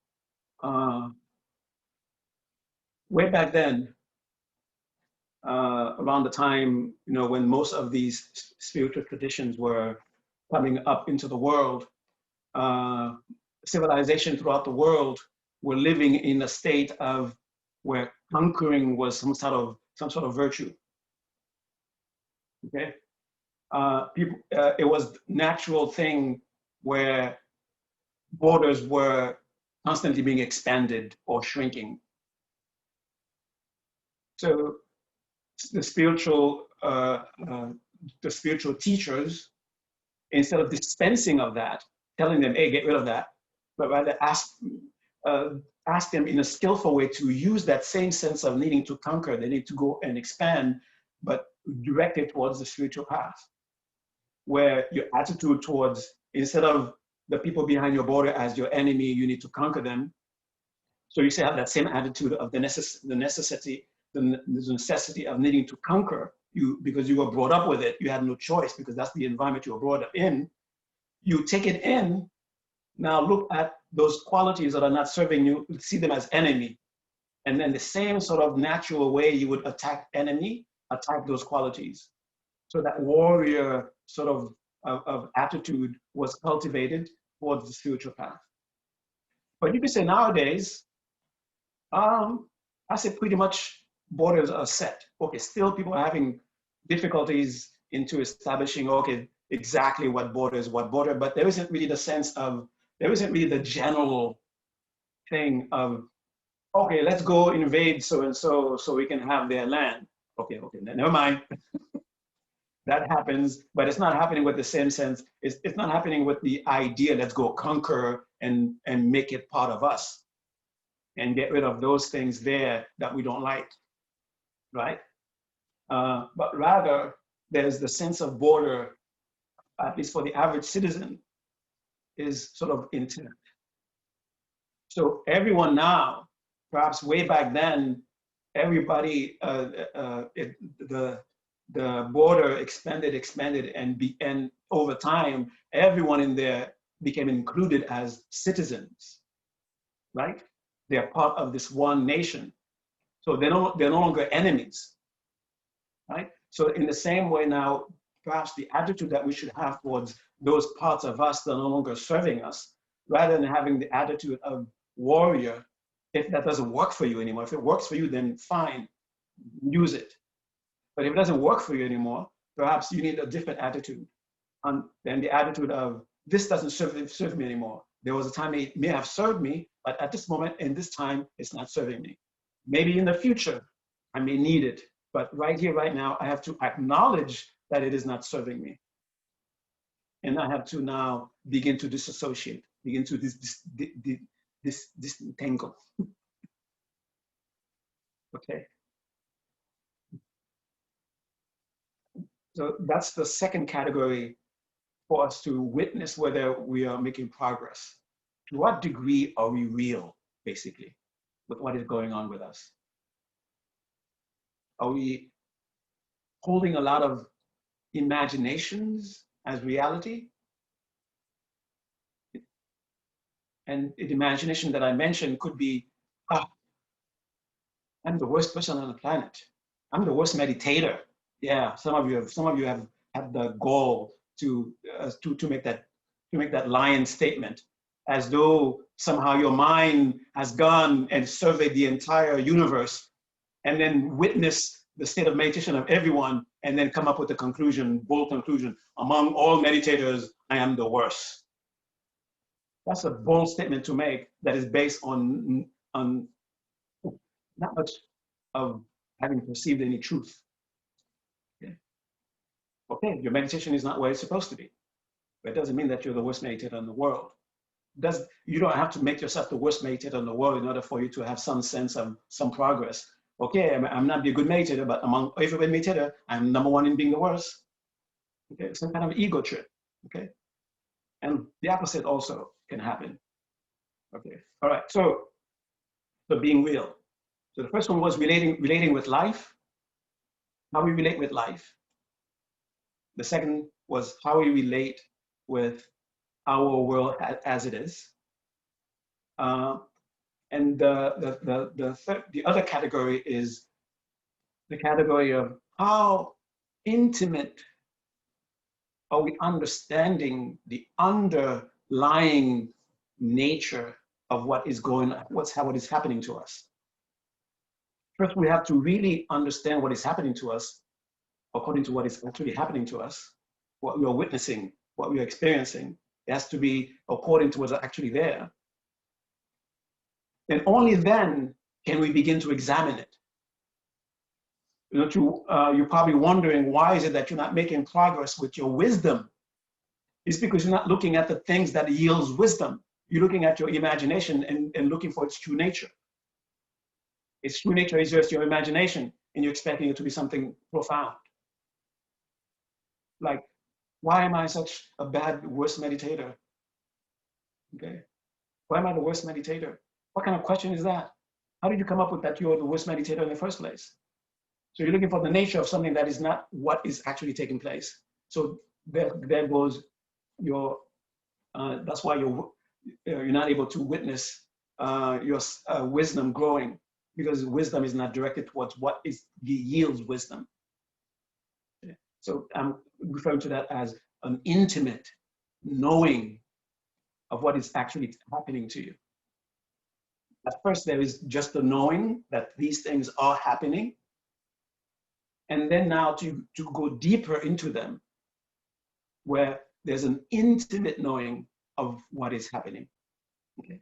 way back then, around the time, when most of these spiritual traditions were coming up into the world, civilization throughout the world were living in a state of where conquering was some sort of virtue. Okay, it was natural thing where borders were constantly being expanded or shrinking. So the spiritual teachers, instead of dispensing of that, telling them, hey, get rid of that, but rather ask them in a skillful way to use that same sense of needing to conquer. They need to go and expand, but direct it towards the spiritual path, where your attitude towards, instead of the people behind your border as your enemy, you need to conquer them. So you still have that same attitude of the necessity of needing to conquer you, because you were brought up with it. You had no choice because that's the environment you were brought up in. You take it in. Now look at those qualities that are not serving you, see them as enemy. And then the same sort of natural way you would attack enemy, attack those qualities. So that warrior sort of attitude was cultivated towards the spiritual path. But you can say nowadays, I say pretty much borders are set. Okay, still people are having difficulties into establishing, okay, exactly what border is what border, but there isn't really the sense of, there isn't really the general thing of, okay, let's go invade so-and-so so we can have their land. Okay, never mind. That happens, but it's not happening with the same sense. It's not happening with the idea, let's go conquer and make it part of us and get rid of those things there that we don't like, right? But rather, there's the sense of border, at least for the average citizen, is sort of intact. So everyone now, perhaps way back then, everybody, the border expanded, and over time, everyone in there became included as citizens, right? They're part of this one nation. So they're no longer enemies, right? So in the same way now, perhaps the attitude that we should have towards those parts of us that are no longer serving us, rather than having the attitude of warrior, if that doesn't work for you anymore, if it works for you, then fine, use it. But if it doesn't work for you anymore, perhaps you need a different attitude than the attitude of, this doesn't serve me anymore. There was a time it may have served me, but at this moment, in this time, it's not serving me. Maybe in the future, I may need it, but right here, right now, I have to acknowledge that it is not serving me. And I have to now begin to disassociate, begin to disentangle. Okay. So that's the second category for us to witness whether we are making progress. To what degree are we real, basically, with what is going on with us? Are we holding a lot of imaginations as reality? And the imagination that I mentioned could be, I'm the worst person on the planet. I'm the worst meditator. Yeah, some of you have had the goal to make that lion statement, as though somehow your mind has gone and surveyed the entire universe, and then witness the state of meditation of everyone, and then come up with the conclusion, bold conclusion: among all meditators, I am the worst. That's a bold statement to make that is based on not much of having perceived any truth. Okay, your meditation is not where it's supposed to be. But it doesn't mean that you're the worst meditator in the world. You don't have to make yourself the worst meditator in the world in order for you to have some sense of some progress. Okay, I'm not be a good meditator, but among every meditator, I'm #1 in being the worst. Okay, some kind of ego trip. Okay, and the opposite also can happen. Okay, all right. So being real. So the first one was relating with life. How we relate with life. The second was how we relate with our world as it is. And the other category is the category of how intimate are we understanding the underlying nature of what is going on, what is happening to us. First, we have to really understand what is happening to us according to what is actually happening to us. what we are witnessing, what we are experiencing. It has to be according to what's actually there. And only then can we begin to examine it. You know, you're probably wondering, why is it that you're not making progress with your wisdom? It's because you're not looking at the things that yields wisdom. You're looking at your imagination and looking for its true nature. Its true nature is just your imagination, and you're expecting it to be something profound. Like, why am I such a bad, worst meditator? Okay. Why am I the worst meditator? What kind of question is that? How did you come up with that you're the worst meditator in the first place? So you're looking for the nature of something that is not what is actually taking place. So there goes your, that's why you're not able to witness your wisdom growing, because wisdom is not directed towards what yields wisdom. Okay. So I'm referring to that as an intimate knowing of what is actually happening to you. At first, there is just the knowing that these things are happening. And then now to go deeper into them, where there's an intimate knowing of what is happening. Okay.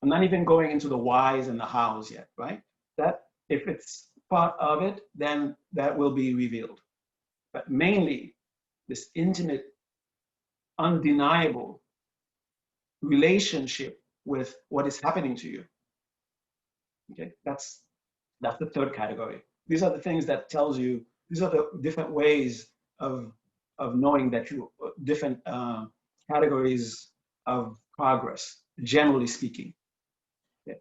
I'm not even going into the whys and the hows yet, right? That if it's part of it, then that will be revealed. But mainly this intimate, undeniable relationship with what is happening to you. Okay, that's the third category. These are the things that tells you, these are the different ways of knowing that you, different categories of progress, generally speaking. Okay.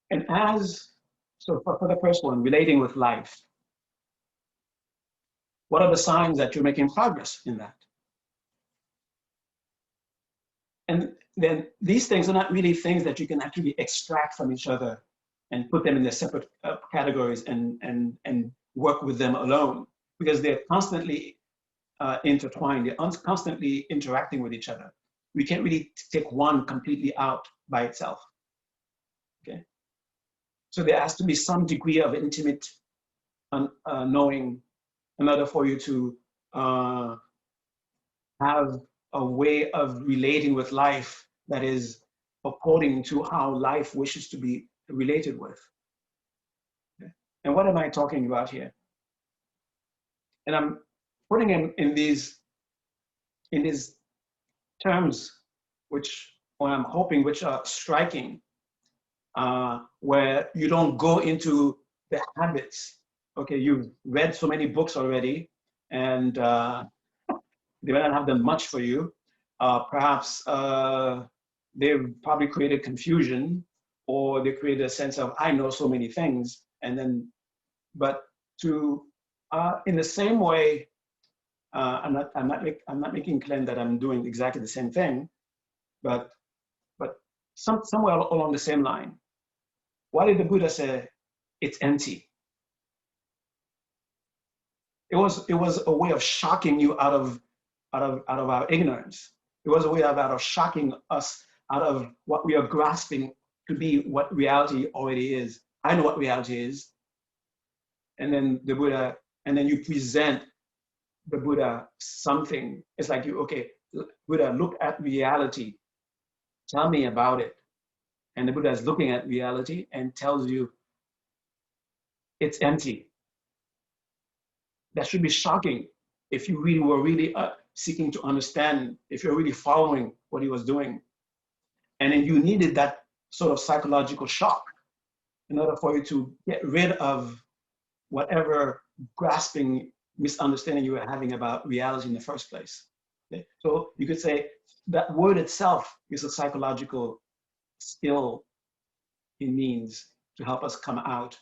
And so for the first one, relating with life, what are the signs that you're making progress in that? And then these things are not really things that you can actually extract from each other and put them in their separate categories and work with them alone, because they're constantly intertwined, they're constantly interacting with each other. We can't really take one completely out by itself. Okay. So there has to be some degree of intimate knowing in order for you to have a way of relating with life that is according to how life wishes to be related with. Okay. And what am I talking about here? And I'm putting in these terms, which, or I'm hoping, which are striking, where you don't go into the habits. Okay, you've read so many books already, and they might not have done much for you. Perhaps they've probably created confusion, or they created a sense of, I know so many things, and then, but to, in the same way, I'm not making claim that I'm doing exactly the same thing, but somewhere along the same line. Why did the Buddha say it's empty? It was a way of shocking you out of our ignorance. It was a way of shocking us out of what we are grasping to be what reality already is. I know what reality is. And then the Buddha, and then you present the Buddha something. It's like okay, Buddha, look at reality. Tell me about it. And the Buddha is looking at reality and tells you it's empty. That should be shocking if you really were really seeking to understand, if you're really following what he was doing. And then you needed that sort of psychological shock in order for you to get rid of whatever grasping misunderstanding you were having about reality in the first place. Okay? So you could say that word itself is a psychological skill it means to help us come out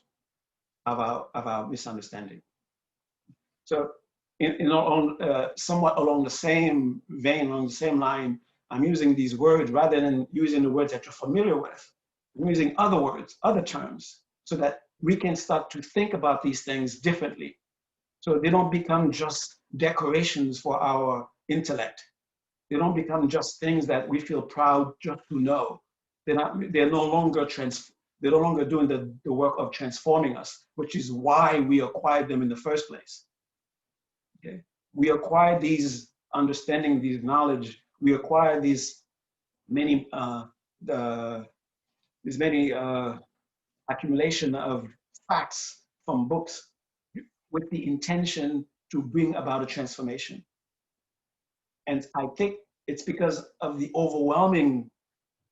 of our misunderstanding. So somewhat along the same vein, along the same line, I'm using these words rather than using the words that you're familiar with. I'm using other words, other terms, so that we can start to think about these things differently. So they don't become just decorations for our intellect. They don't become just things that we feel proud just to know. They're no longer They're no longer doing the work of transforming us, which is why we acquired them in the first place. Okay? We acquired these understanding, these knowledge. We acquired these many accumulation of facts from books with the intention to bring about a transformation. And I think it's because of the overwhelming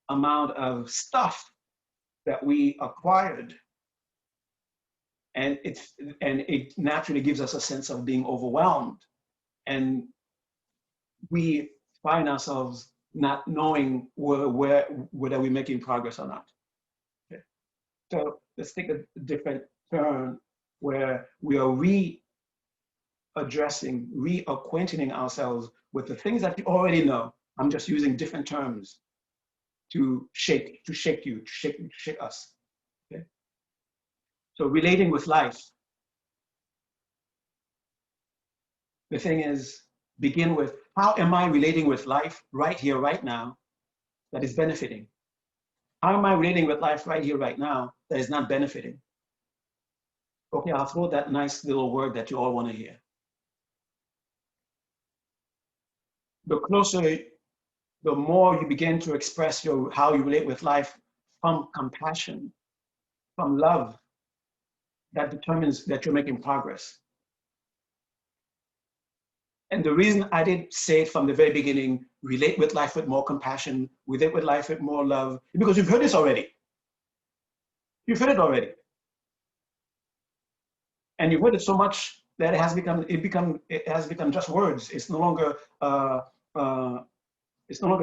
amount of stuff that we acquired, and it naturally gives us a sense of being overwhelmed, and we find ourselves not knowing whether we're making progress or not. Okay. So let's take a different turn where we are reacquainting ourselves with the things that you already know. I'm just using different terms to shake us. Okay? So relating with life. The thing is, begin with, how am I relating with life right here, right now, that is benefiting? How am I relating with life right here, right now, that is not benefiting? Okay, I'll throw that nice little word that you all want to hear. The closer, the more you begin to express how you relate with life from compassion, from love, that determines that you're making progress. And the reason I did say from the very beginning, relate with life with more compassion, relate with life with more love, because you've heard this already. You've heard it already. And you've heard it so much that it has become just words. It's no longer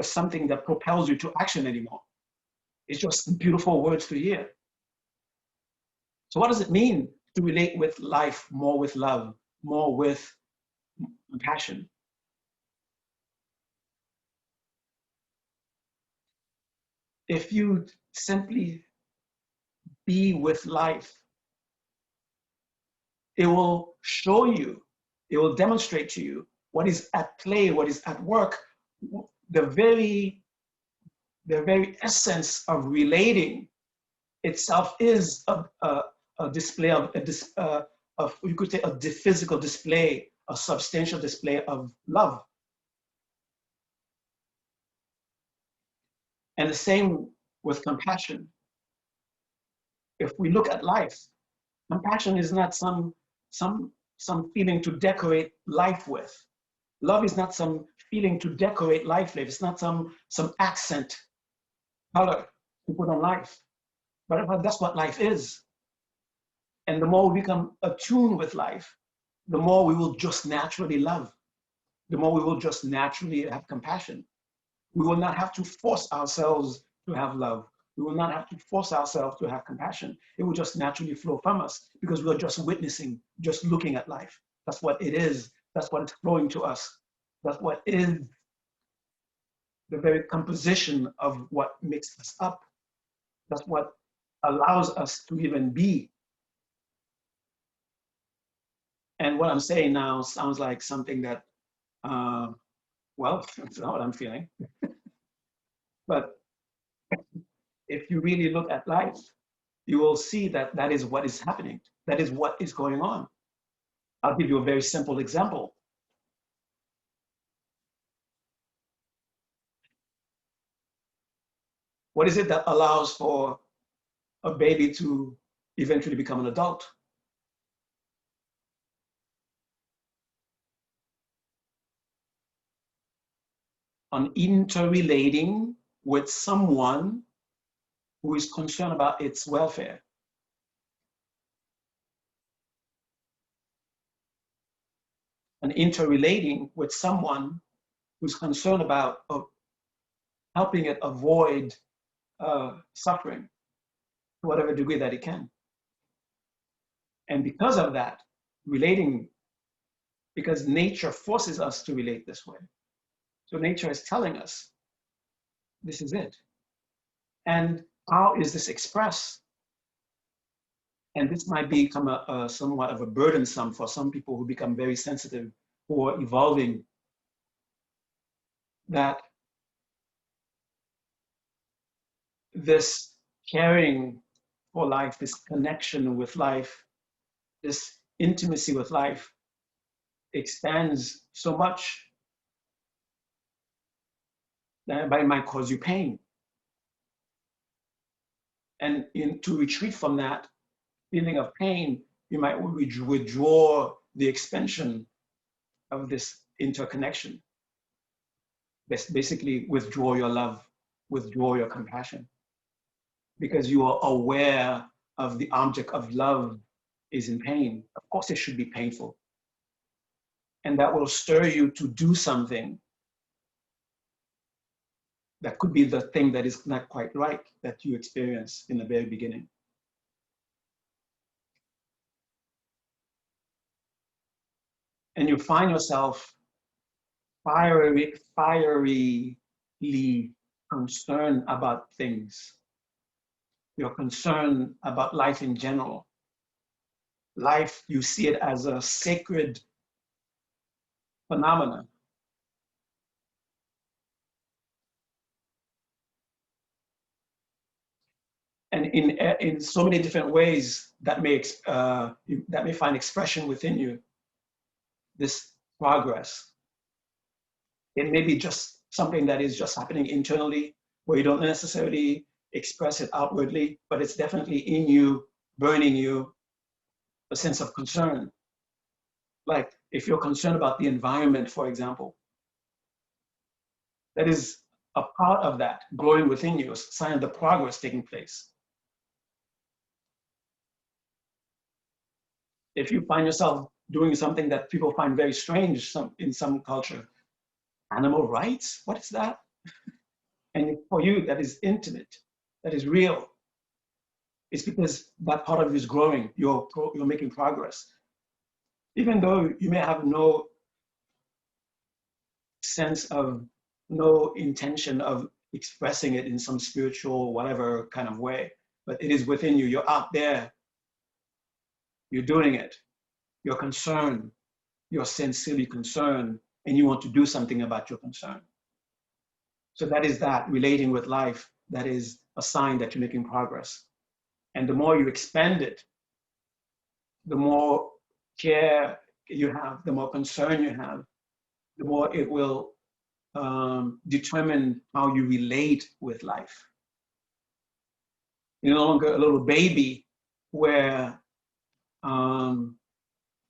something that propels you to action anymore. It's just beautiful words to hear. So what does it mean to relate with life more with love, more with compassion? If you simply be with life, it will show you, it will demonstrate to you what is at play, what is at work. The very essence of relating itself is a display of you could say a physical display, a substantial display of love. And the same with compassion. If we look at life, compassion is not some feeling to decorate life with. Love is not some feeling to decorate life with. It's not some accent color to put on life. But that's what life is. And the more we become attuned with life, the more we will just naturally love. The more we will just naturally have compassion. We will not have to force ourselves to have love. We will not have to force ourselves to have compassion. It will just naturally flow from us because we're just witnessing, just looking at life. That's what it is. That's what it's flowing to us. That's what is the very composition of what makes us up. That's what allows us to even be. And what I'm saying now sounds like something that, well, it's not what I'm feeling. But if you really look at life, you will see that that is what is happening. That is what is going on. I'll give you a very simple example. What is it that allows for a baby to eventually become an adult? An interrelating with someone who is concerned about its welfare. An interrelating with someone who's concerned about helping it avoid suffering to whatever degree that it can. And because of that, relating, because nature forces us to relate this way. So nature is telling us, this is it. And how is this expressed? And this might become a somewhat of a burdensome for some people who become very sensitive, who are evolving, that this caring for life, this connection with life, this intimacy with life expands so much that it might cause you pain. And to retreat from that feeling of pain, you might withdraw the expansion of this interconnection. Basically, withdraw your love, withdraw your compassion, because you are aware of the object of love is in pain. Of course, it should be painful. And that will stir you to do something that could be the thing that is not quite right that you experience in the very beginning. And you find yourself fieryly concerned about things. You're concerned about life in general. Life, you see it as a sacred phenomenon. And in so many different ways that may find expression within you, this progress. It may be just something that is just happening internally, where you don't necessarily express it outwardly, but it's definitely in you, burning you, a sense of concern. Like if you're concerned about the environment, for example, that is a part of that growing within you, a sign of the progress taking place. If you find yourself doing something that people find very strange in some culture, animal rights, what is that? And for you, that is intimate, that is real. It's because that part of you is growing, you're making progress. Even though you may have no sense of, no intention of expressing it in some spiritual, whatever kind of way, but it is within you, you're out there, you're doing it, you're concerned, you're sincerely concerned, and you want to do something about your concern. So that is that relating with life, that is a sign that you're making progress. And the more you expand it, the more care you have, the more concern you have, the more it will determine how you relate with life. You're no longer a little baby where, a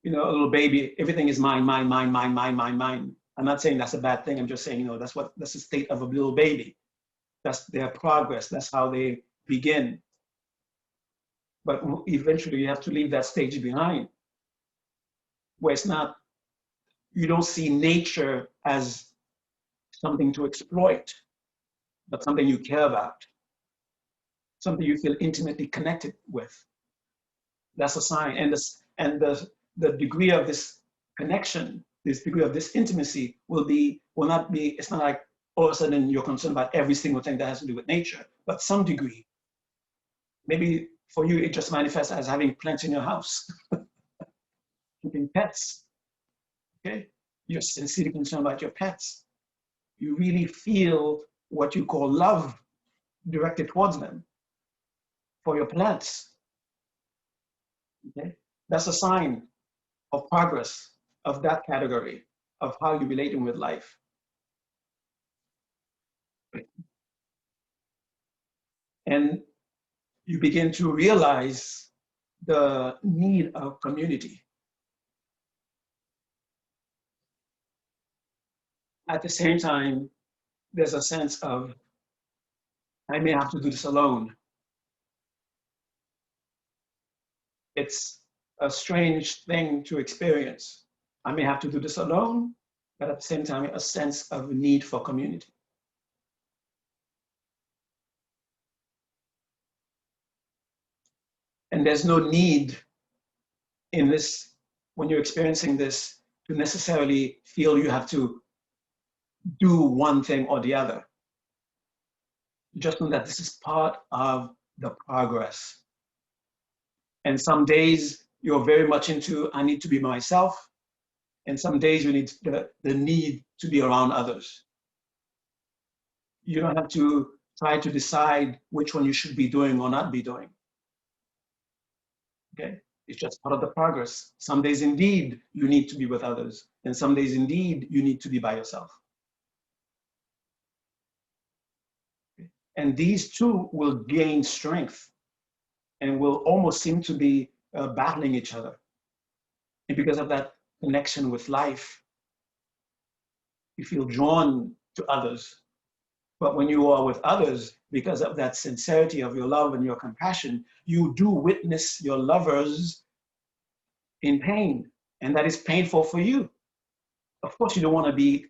little baby, everything is mine, mine, mine, mine, mine, mine, mine. I'm not saying that's a bad thing. I'm just saying, that's the state of a little baby. That's their progress. That's how they begin. But eventually you have to leave that stage behind, where it's not, you don't see nature as something to exploit, but something you care about, something you feel intimately connected with. That's a sign. And the degree of this connection, this degree of this intimacy will not be, it's not like all of a sudden you're concerned about every single thing that has to do with nature, but some degree. Maybe for you, it just manifests as having plants in your house, keeping pets, okay? You're sincerely concerned about your pets. You really feel what you call love directed towards them for your plants, okay? That's a sign of progress of that category of how you're relating with life. And you begin to realize the need of community. At the same time, there's a sense of, I may have to do this alone. It's a strange thing to experience. I may have to do this alone, but at the same time, a sense of need for community. And there's no need in this, when you're experiencing this, to necessarily feel you have to do one thing or the other. Just know that this is part of the progress. And some days you're very much into, I need to be myself. And some days you need the need to be around others. You don't have to try to decide which one you should be doing or not be doing. Okay? It's just part of the progress. Some days indeed you need to be with others, and some days indeed you need to be by yourself. Okay? And these two will gain strength and will almost seem to be battling each other. And because of that connection with life, you feel drawn to others. But when you are with others, because of that sincerity of your love and your compassion, you do witness your lovers in pain. And that is painful for you. Of course, you don't want to be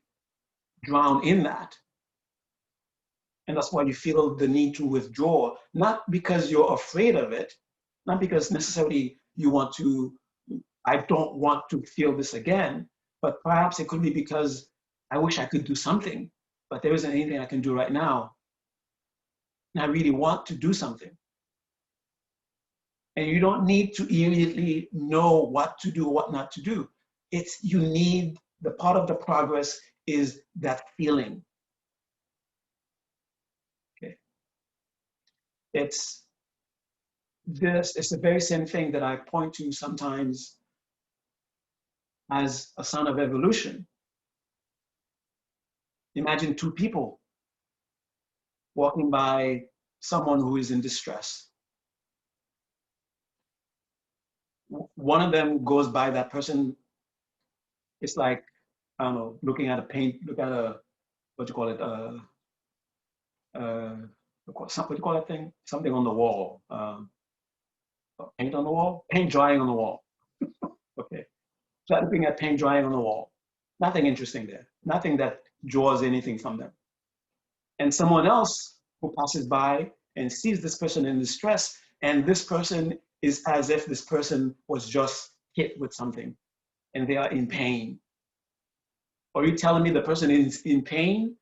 drowned in that. And that's why you feel the need to withdraw, not because you're afraid of it, not because necessarily you want to, I don't want to feel this again, but perhaps it could be because I wish I could do something, but there isn't anything I can do right now. And I really want to do something. And you don't need to immediately know what to do, what not to do. It's you need, the part of the progress is that feeling. Okay. It's the very same thing that I point to sometimes as a sign of evolution. Imagine two people walking by someone who is in distress. One of them goes by that person. It's like, I don't know, looking at a paint, look at a, what do you call it? What do you call that thing? Something on the wall. Paint on the wall? Paint drying on the wall. Okay. So looking at paint drying on the wall. Nothing interesting there. Nothing that draws anything from them. And someone else who passes by and sees this person in distress, and this person is as if this person was just hit with something and they are in pain. Are you telling me the person is in pain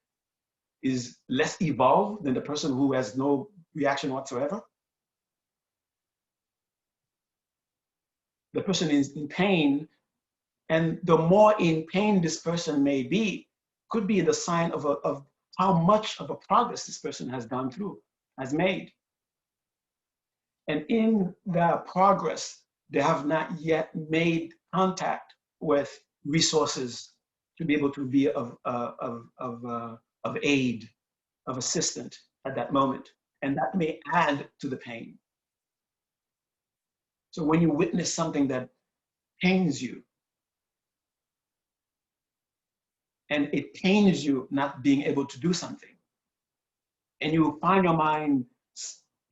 is less evolved than the person who has no reaction whatsoever? The person is in pain, and the more in pain this person may be, could be the sign of how much of a progress this person has gone through, has made. And in that progress, they have not yet made contact with resources to be able to be of aid, of assistance at that moment. And that may add to the pain. So when you witness something that pains you, and it pains you not being able to do something, and you find your mind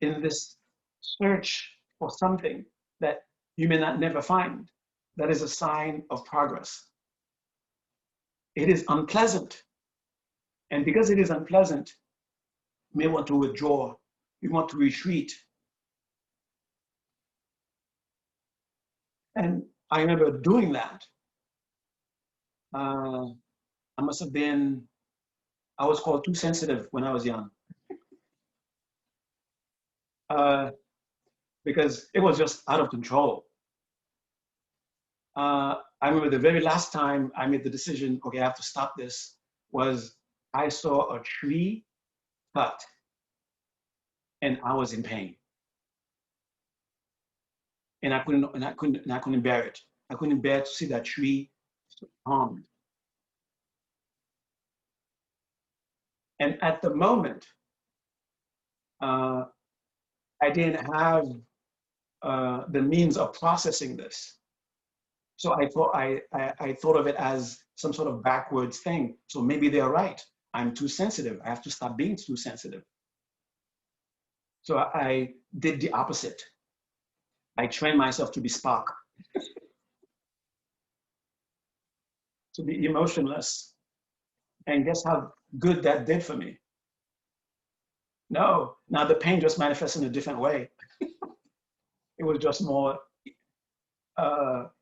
in this search for something that you may not never find, that is a sign of progress. It is unpleasant. And because it is unpleasant, you may want to withdraw, you want to retreat. And I remember doing that. I must have been, I was called too sensitive when I was young. Because it was just out of control. I remember the very last time I made the decision, okay, I have to stop this, was I saw a tree cut and I was in pain. And I couldn't bear it. I couldn't bear to see that tree harmed. And at the moment, I didn't have the means of processing this. So I thought of it as some sort of backwards thing. So maybe they're right. I'm too sensitive. I have to stop being too sensitive. So I did the opposite. I trained myself to be Spock, to be emotionless. And guess how good that did for me? No, now the pain just manifests in a different way. It was just more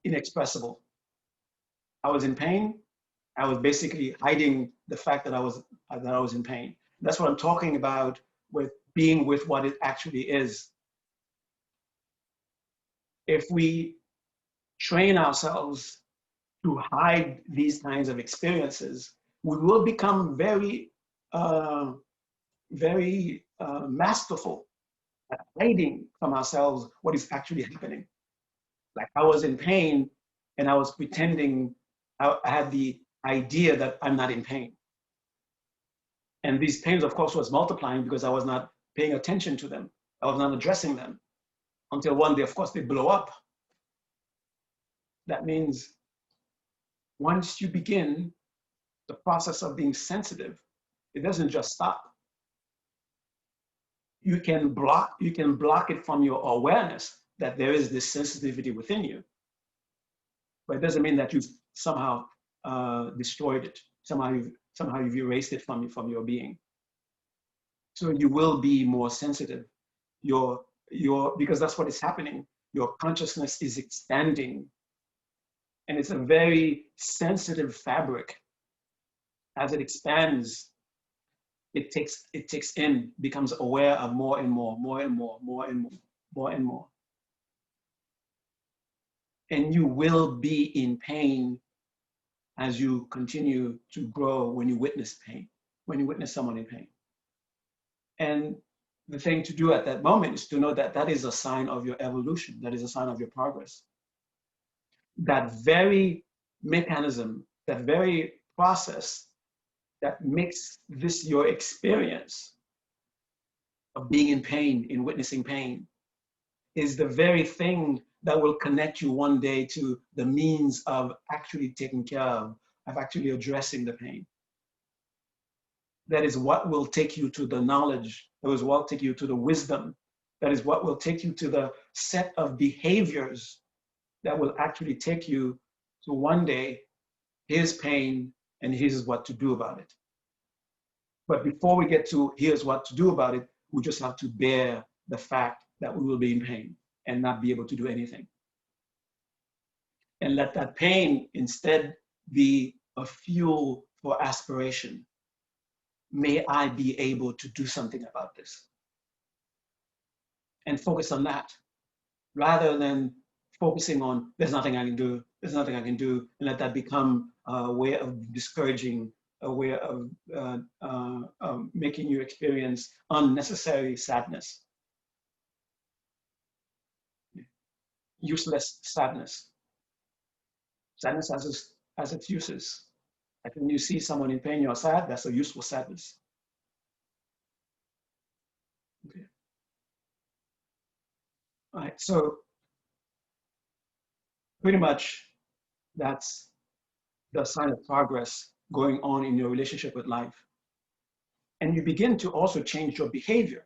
inexpressible. I was in pain. I was basically hiding the fact that I was in pain. That's what I'm talking about with being with what it actually is. If we train ourselves to hide these kinds of experiences, we will become very, very masterful at hiding from ourselves what is actually happening. Like I was in pain and I was pretending, I had the idea that I'm not in pain. And these pains, of course, was multiplying because I was not paying attention to them. I was not addressing them until one day, of course, they blow up. That means once you begin the process of being sensitive, it doesn't just stop. You can block it from your awareness that there is this sensitivity within you, but it doesn't mean that you've somehow destroyed it. Somehow you've erased it from your being. So you will be more sensitive. Because that's what is happening. Your consciousness is expanding, and it's a very sensitive fabric. As it expands, it takes in, becomes aware of more and more, more and more, more and more, more and more. And you will be in pain as you continue to grow when you witness pain, when you witness someone in pain. And the thing to do at that moment is to know that that is a sign of your evolution, that is a sign of your progress. That very mechanism, that very process that makes this your experience of being in pain, in witnessing pain, is the very thing that will connect you one day to the means of actually taking care of actually addressing the pain. That is what will take you to the knowledge. That is what will take you to the wisdom. That is what will take you to the set of behaviors that will actually take you to one day, here's pain and here's what to do about it. But before we get to here's what to do about it, we just have to bear the fact that we will be in pain and not be able to do anything. And let that pain instead be a fuel for aspiration. May I be able to do something about this? And focus on that rather than focusing on there's nothing I can do, there's nothing I can do, and let that become a way of discouraging, a way of making you experience unnecessary sadness, useless sadness. Sadness has its uses. Like when you see someone in pain, you're sad, that's a useful sadness. Okay. All right, so pretty much that's the sign of progress going on in your relationship with life. And you begin to also change your behavior.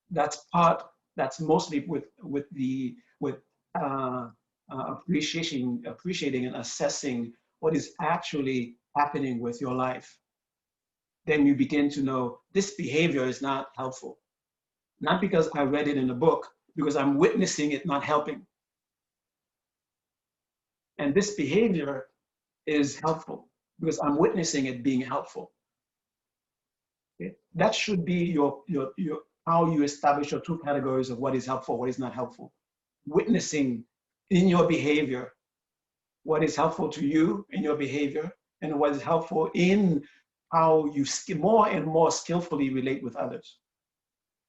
That's mostly with appreciating and assessing what is actually happening with your life. Then you begin to know this behavior is not helpful. Not because I read it in a book, because I'm witnessing it not helping. And this behavior is helpful because I'm witnessing it being helpful. Okay? That should be your how you establish your two categories of what is helpful, what is not helpful. Witnessing in your behavior what is helpful to you in your behavior and what is helpful in how you more and more skillfully relate with others.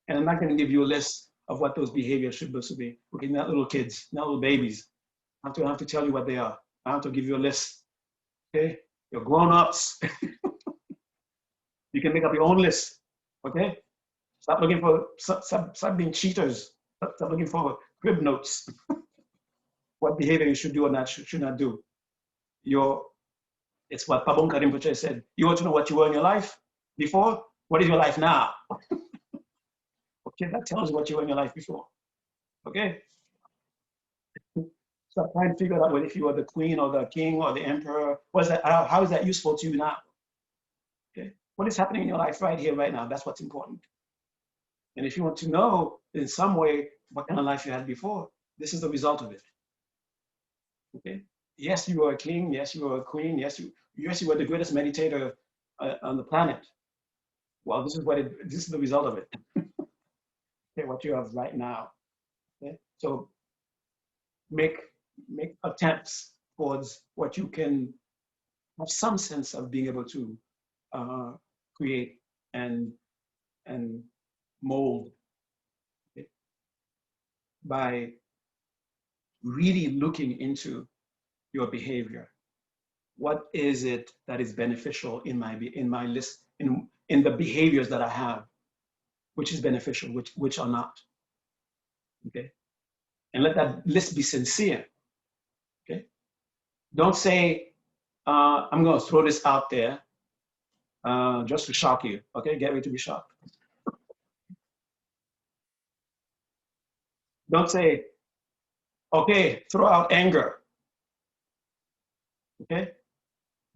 And I'm not going to give you a list of what those behaviors should be. Okay, not little kids, not little babies. I have to tell you what they are. I have to give you a list. Okay, you're grown-ups. You can make up your own list. Okay, stop looking for, stop being cheaters. Stop looking for crib notes. What behavior you should do or not should not do. It's what Pabon Karimpoche said. You want to know what you were in your life before? What is your life now? Okay, that tells you what you were in your life before. Okay? Stop trying to figure out what if you were the queen or the king or the emperor. How is that useful to you now? Okay? What is happening in your life right here, right now? That's what's important. And if you want to know in some way what kind of life you had before, this is the result of it. Okay? Yes, you were a king. Yes, you were a queen. Yes, you were the greatest meditator on the planet. Well, this is the result of it. Okay, what you have right now. Okay? So make attempts towards what you can have some sense of being able to create and mold. Okay? by really looking into your behavior. What is it that is beneficial in my list, in the behaviors that I have, which is beneficial, which are not. Okay, and let that list be sincere. Okay, don't say I'm going to throw this out there just to shock you. Okay, get ready to be shocked. Don't say, okay, throw out anger. Okay,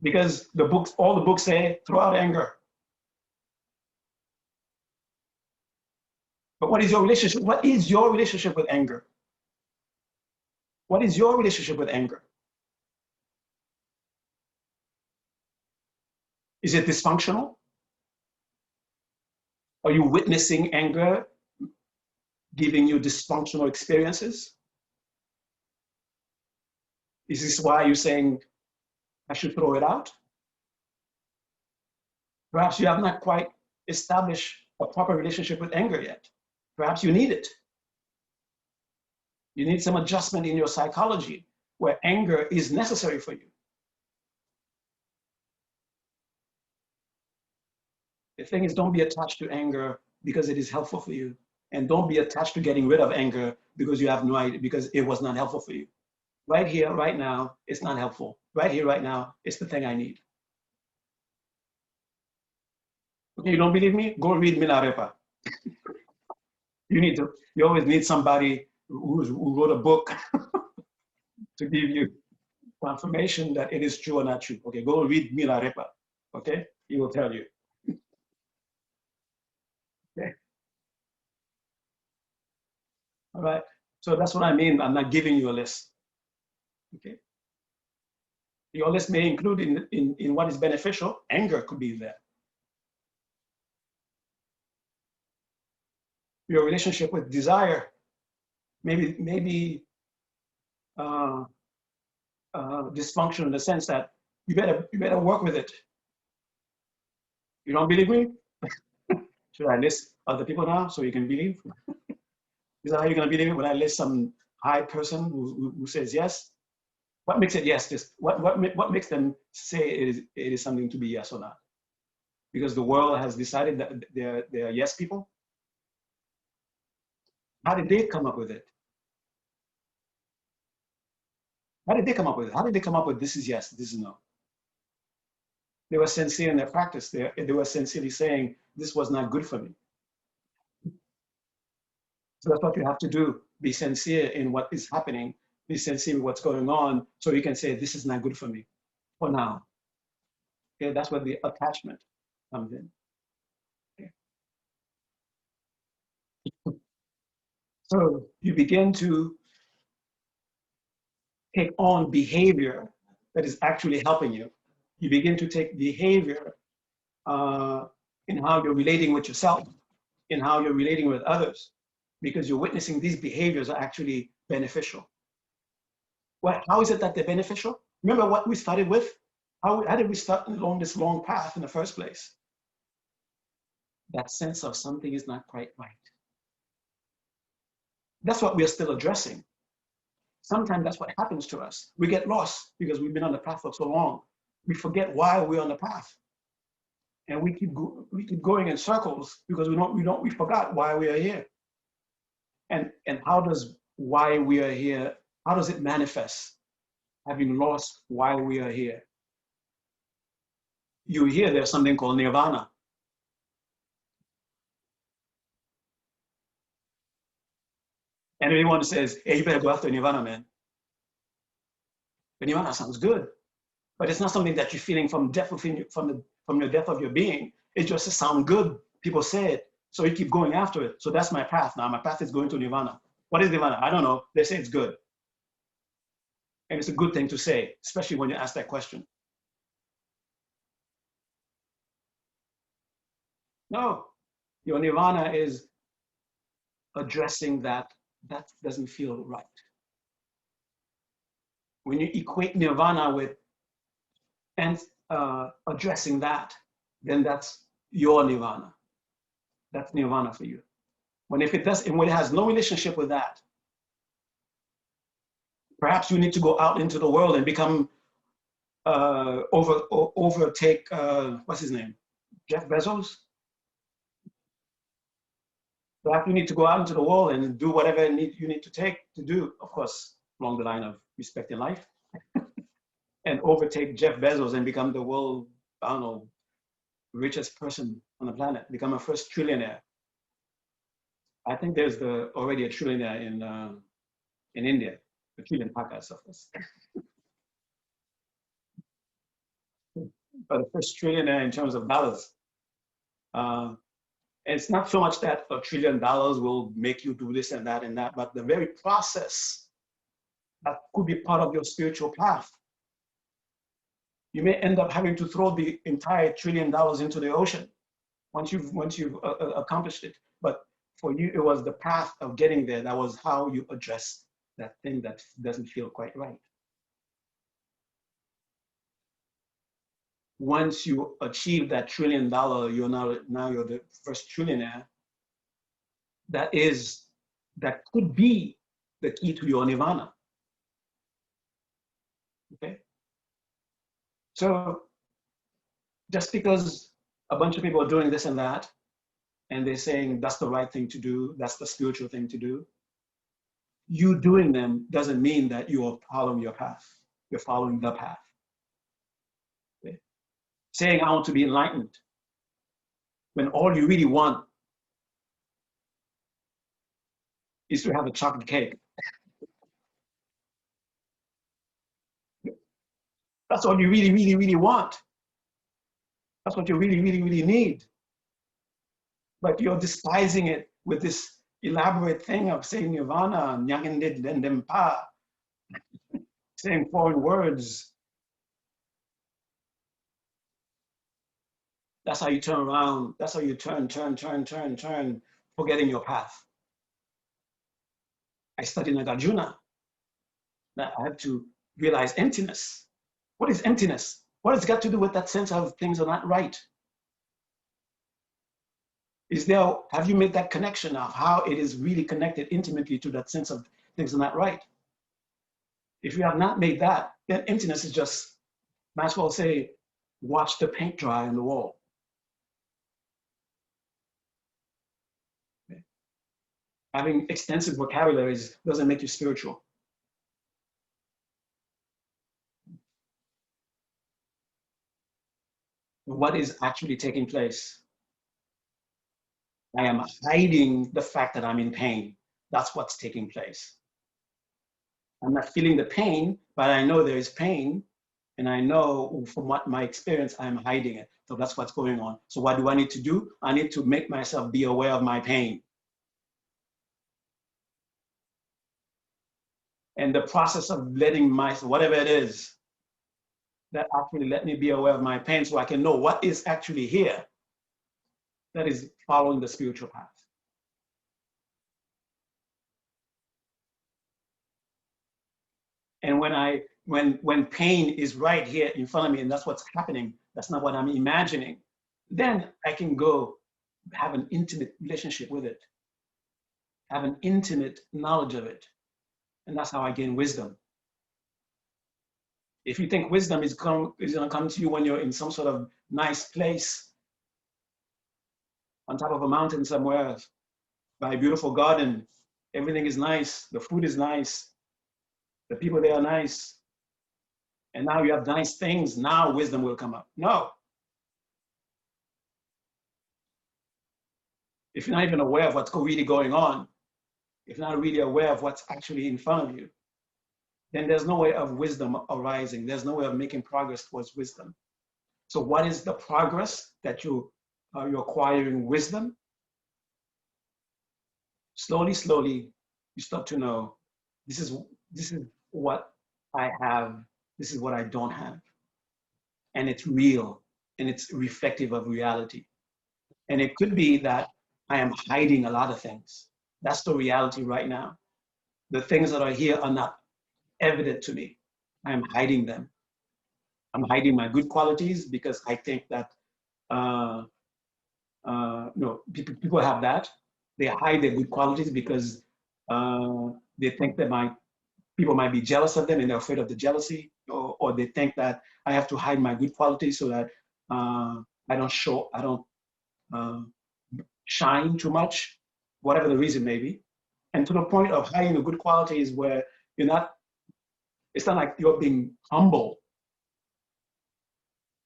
because all the books say throw out anger. But what is your relationship? What is your relationship with anger? What is your relationship with anger? Is it dysfunctional? Are you witnessing anger giving you dysfunctional experiences? Is this why you're saying I should throw it out? Perhaps you have not quite established a proper relationship with anger yet. Perhaps you need it. You need some adjustment in your psychology where anger is necessary for you. The thing is, don't be attached to anger because it is helpful for you. And don't be attached to getting rid of anger because you have no idea, because it was not helpful for you. Right here, right now, it's not helpful. Right here, right now, it's the thing I need. Okay, you don't believe me? Go read Milarepa. You always need somebody who wrote a book to give you confirmation that it is true or not true. Okay, go read Milarepa. Okay, he will tell you. Okay. All right. So that's what I mean. I'm not giving you a list. Okay. Your list may include in what is beneficial. Anger could be there. Your relationship with desire, maybe dysfunction in the sense that you better work with it. You don't believe me? Should I list other people now so you can believe? Is that how you're going to believe it when I list some high person who says yes? What makes it yes? Just what makes them say it is something to be yes or not? Because the world has decided that they're yes people. How did they come up with it? How did they come up with it? How did they come up with this is yes, this is no? They were sincere in their practice. They were sincerely saying this was not good for me. So that's what you have to do. Be sincere in what is happening. Be sincere in what's going on, so you can say this is not good for me for now. Okay, that's where the attachment comes in. Okay. So you begin to take on behavior that is actually helping you. You begin to take behavior in how you're relating with yourself, in how you're relating with others, because you're witnessing these behaviors are actually beneficial. Well, how is it that they're beneficial? Remember what we started with? How did we start along this long path in the first place? That sense of something is not quite right. That's what we are still addressing. Sometimes that's what happens to us. We get lost because we've been on the path for so long. We forget why we're on the path. And we keep going in circles because we forgot why we are here. And how does why we are here, how does it manifest? Having lost why we are here. You hear there's something called nirvana. And everyone says, hey, you better go after nirvana, man. But nirvana sounds good. But it's not something that you're feeling from the depth of your being. It just sounds good. People say it. So you keep going after it. So that's my path now. My path is going to nirvana. What is nirvana? I don't know. They say it's good. And it's a good thing to say, especially when you ask that question. No, your nirvana is addressing that doesn't feel right. When you equate nirvana with addressing that, then that's your nirvana. That's nirvana for you. When it has no relationship with that, Perhaps you need to go out into the world and become overtake what's his name, Jeff Bezos. Perhaps you need to go out into the world and do whatever you need to take to do, of course, along the line of respecting life, and overtake Jeff Bezos and become the world, I don't know, richest person on the planet, become a first trillionaire. I think there's already a trillionaire in India, a trillion pakas, of course. But the first trillionaire in terms of dollars. It's not so much that $1 trillion will make you do this and that, but the very process that could be part of your spiritual path. You may end up having to throw the entire $1 trillion into the ocean once you've accomplished it. But for you, it was the path of getting there. That was how you address that thing that doesn't feel quite right. Once you achieve that $1 trillion, you're now you're the first trillionaire. That could be the key to your nirvana. Okay. So just because a bunch of people are doing this and that, and they're saying that's the right thing to do, that's the spiritual thing to do, you doing them doesn't mean that you are following your path. You're following the path. Okay? Saying I want to be enlightened, when all you really want is to have a chocolate cake. That's all you really, really, really want. That's what you really, really, really need. But you're disguising it with this elaborate thing of saying nirvana, saying foreign words. That's how you turn around. That's how you turn, forgetting your path. I studied Nagarjuna. That I have to realize emptiness. What is emptiness? What has it got to do with that sense of things are not right? Have you made that connection of how it is really connected intimately to that sense of things are not right? If you have not made that, then emptiness is just, might as well say, watch the paint dry on the wall. Okay. Having extensive vocabularies doesn't make you spiritual. What is actually taking place? I am hiding the fact that I'm in pain. That's what's taking place. I'm not feeling the pain, but I know there is pain, and I know from what my experience, I'm hiding it. So that's what's going on. So what do I need to do? I need to make myself be aware of my pain. And the process of letting whatever it is, that actually let me be aware of my pain so I can know what is actually here that is following the spiritual path. And when pain is right here in front of me and that's what's happening, that's not what I'm imagining, then I can go have an intimate relationship with it, have an intimate knowledge of it. And that's how I gain wisdom. If you think wisdom is going to come to you when you're in some sort of nice place, on top of a mountain somewhere, by a beautiful garden, everything is nice, the food is nice, the people there are nice, and now you have nice things, now wisdom will come up. No. If you're not even aware of what's really going on, if you're not really aware of what's actually in front of you, then there's no way of wisdom arising. There's no way of making progress towards wisdom. So what is the progress that you're acquiring wisdom? Slowly, slowly, you start to know, this is what I have, this is what I don't have. And it's real, and it's reflective of reality. And it could be that I am hiding a lot of things. That's the reality right now. The things that are here are not evident to me. I am hiding them. I'm hiding my good qualities because I think that, people have that. They hide their good qualities because they think they might People might be jealous of them and they're afraid of the jealousy, or they think that I have to hide my good qualities so that I don't uh, shine too much, whatever the reason may be. And to the point of hiding the good qualities where you're not, it's not like you're being humble.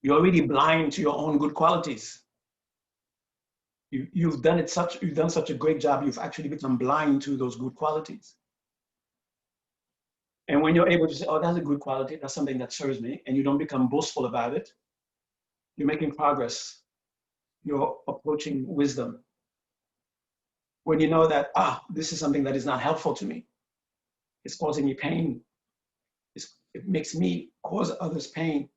You're already blind to your own good qualities. You've done such a great job, you've actually become blind to those good qualities. And when you're able to say, oh, that's a good quality, that's something that serves me, and you don't become boastful about it, you're making progress. You're approaching wisdom. When you know that, this is something that is not helpful to me, it's causing me pain, it makes me cause others pain.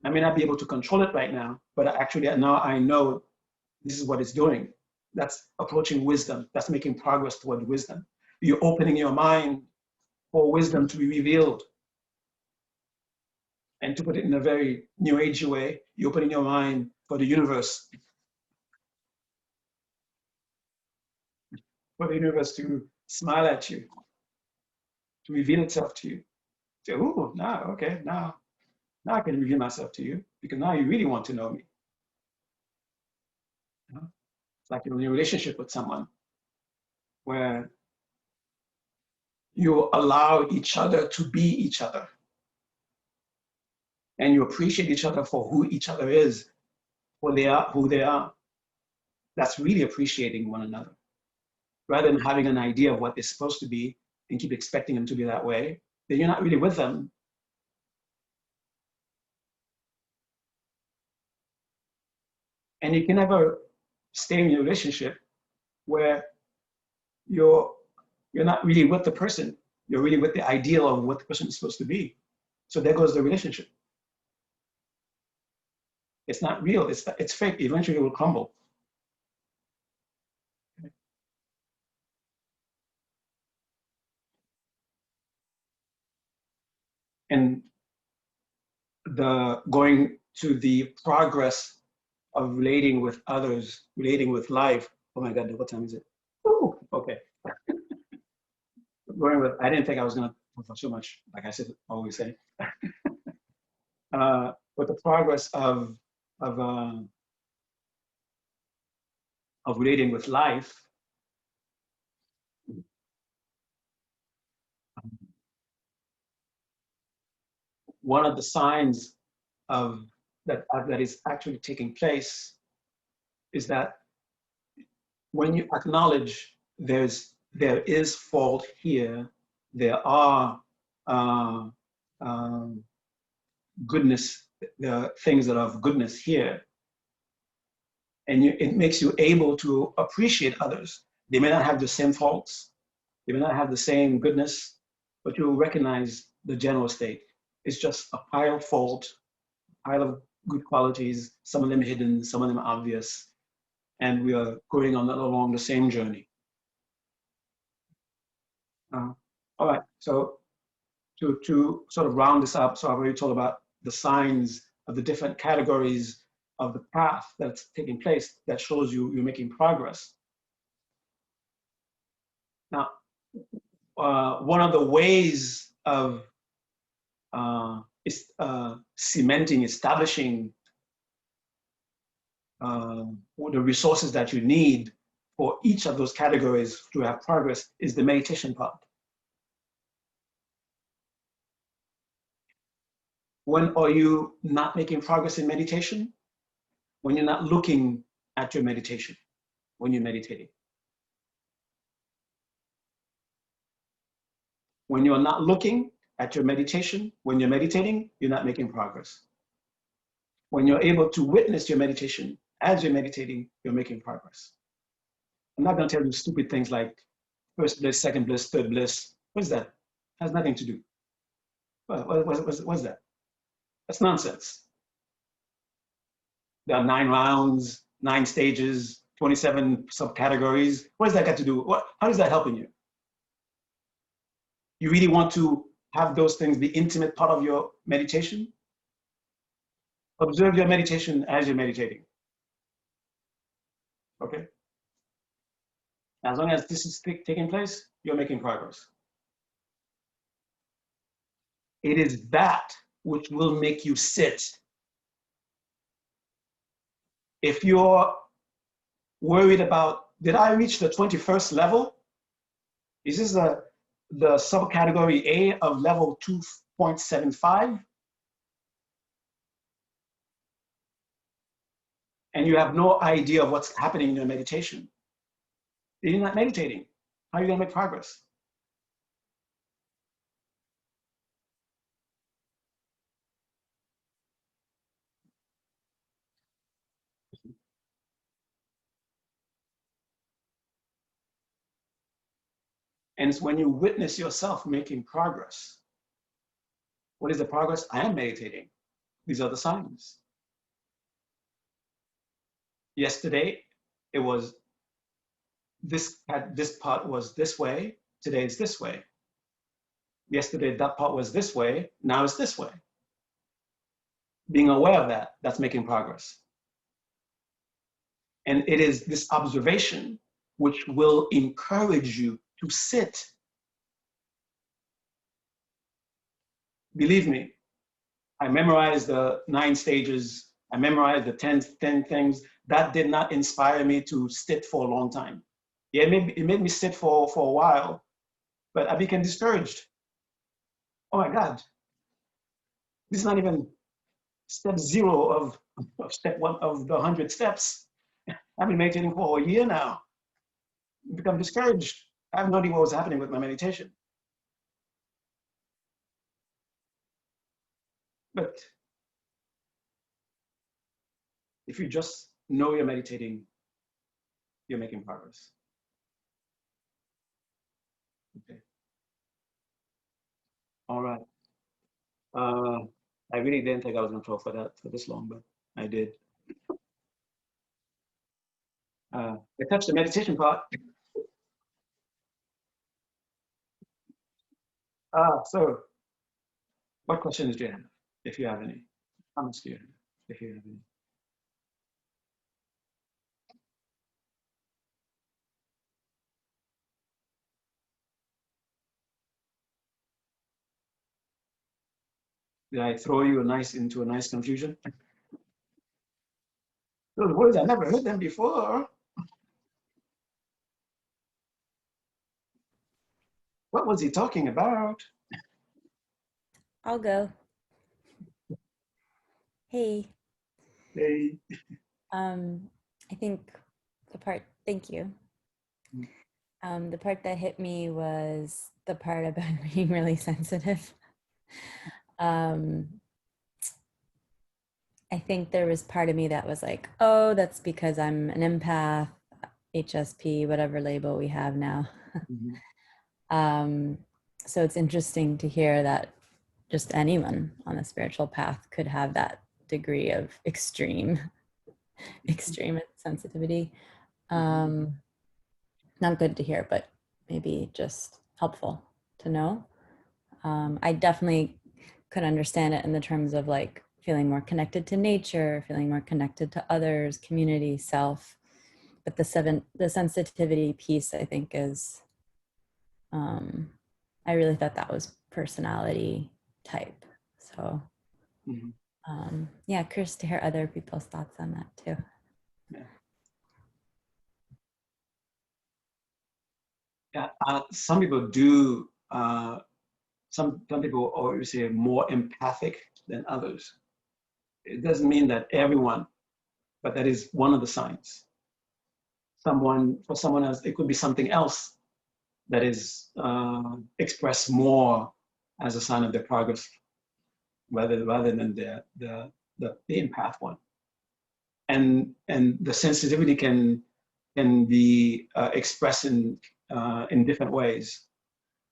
I may not be able to control it right now, but actually now I know this is what it's doing. That's approaching wisdom. That's making progress toward wisdom. You're opening your mind for wisdom to be revealed. And to put it in a very new age way, you're opening your mind for the universe to smile at you, to reveal itself to you. Say, oh, now I can reveal myself to you because now you really want to know me. You know? It's like you're in a relationship with someone where you allow each other to be each other and you appreciate each other for who each other is, who they are. That's really appreciating one another. Rather than having an idea of what they're supposed to be and keep expecting them to be that way, then you're not really with them. And you can never stay in a relationship where you're not really with the person. You're really with the ideal of what the person is supposed to be. So there goes the relationship. It's not real. It's fake. Eventually, it will crumble. And the going to the progress of relating with others, relating with life. Oh my God, what time is it? Oh, okay. Going with, I didn't think I was going to talk for so much, like I said, always say. But the progress of, uh, of relating with life, one of the signs of that is actually taking place is that when you acknowledge there is fault here, there are uh, um, goodness, there are things that are of goodness here, and it makes you able to appreciate others. They may not have the same faults, they may not have the same goodness, but you recognize the general state. It's just a pile of fault, pile of good qualities, some of them hidden, some of them obvious, and we are going on along the same journey. All right, so to sort of round this up, so I've already told about the signs of the different categories of the path that's taking place that shows you're making progress. Now, one of the ways of cementing, establishing the resources that you need for each of those categories to have progress is the meditation part. When are you not making progress in meditation? When you're not looking at your meditation, when you're meditating. When you're not looking at your meditation, when you're meditating, you're not making progress. When you're able to witness your meditation as you're meditating, you're making progress. I'm not going to tell you stupid things like first bliss, second bliss, third bliss. What's that? Has nothing to do. What's that? That's nonsense. There are 9 rounds, 9 stages, 27 subcategories. What does that got to do? How is that helping you? You really want to have those things be intimate part of your meditation? Observe your meditation as you're meditating. Okay? As long as this is taking place, you're making progress. It is that which will make you sit. If you're worried about, did I reach the 21st level? Is this the subcategory A of level 2.75? And you have no idea of what's happening in your meditation. You're not meditating. How are you going to make progress? And it's when you witness yourself making progress. What is the progress? I am meditating. These are the signs. Yesterday, it was this part was this way. Today it's this way. Yesterday, that part was this way. Now it's this way. Being aware of that, that's making progress. And it is this observation which will encourage you to sit. Believe me, I memorized the 9 stages. I memorized the 10 things. That did not inspire me to sit for a long time. Yeah, it made me sit for a while, but I became discouraged. Oh my God, this is not even step 0 of step 1 of the 100 steps. I've been meditating for a year now. I become discouraged. I have no idea what was happening with my meditation. But if you just know you're meditating, you're making progress. Okay. All right. I really didn't think I was going to talk for this long, but I did. I touched the meditation part. So what questions do you have, if you have any? Comments do you have, if you have any? Did I throw you into a nice confusion? Those words, I never heard them before. What was he talking about? I'll go. Hey. Hey. I think thank you. The part that hit me was the part about being really sensitive. I think there was part of me that was like, oh, that's because I'm an empath, HSP, whatever label we have now. So it's interesting to hear that just anyone on the spiritual path could have that degree of extreme sensitivity. Not good to hear, but maybe just helpful to know. I definitely could understand it in the terms of like feeling more connected to nature, feeling more connected to others, community, self. But the sensitivity piece, I think, is, I really thought that was personality type. So, yeah, curious to hear other people's thoughts on that too. Yeah, some people do. Some people always say more empathic than others. It doesn't mean that everyone, but that is one of the signs. For someone else, it could be something else that is expressed more as a sign of their progress, rather than the empath one. And the sensitivity can be expressed in different ways.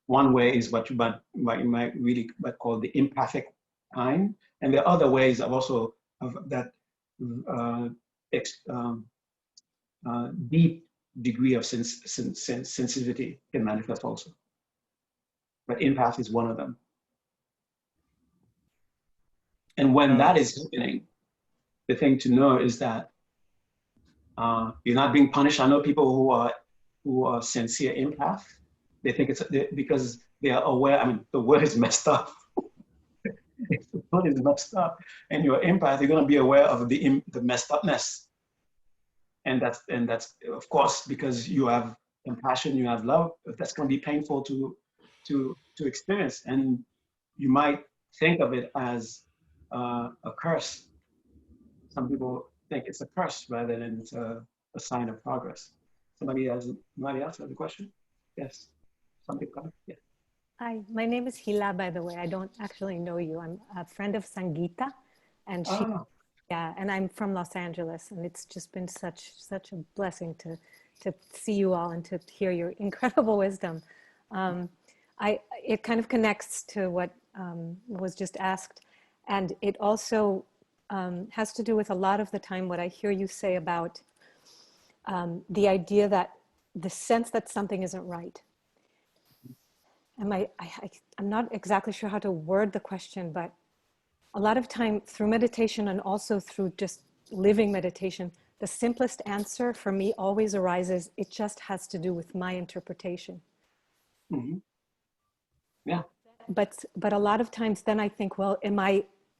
One way is what you might really call the empathic kind, and there are other ways of also of that deep degree of sensitivity can manifest also. But empath is one of them. And when that is happening, the thing to know is that you're not being punished. I know people who are sincere empath. They think it's because they are aware. I mean, the word is messed up. If the foot is messed up and you're empath, you're going to be aware of the messed upness. And that's of course, because you have compassion, you have love, that's going to be painful to experience. And you might think of it as a curse. Some people think it's a curse rather than it's a sign of progress. Somebody else has a question? Yes. Something coming? Yeah. Hi, my name is Hila, by the way. I don't actually know you. I'm a friend of Sangeeta, and she, Ah, yeah, and I'm from Los Angeles, and it's just been such a blessing to see you all and to hear your incredible wisdom. It kind of connects to what was just asked, and it also has to do with a lot of the time what I hear you say about the idea that the sense that something isn't right. I'm not exactly sure how to word the question, but a lot of time through meditation and also through just living meditation, the simplest answer for me always arises, it just has to do with my interpretation. mm-hmm. Yeah. But a lot of times then I think, well,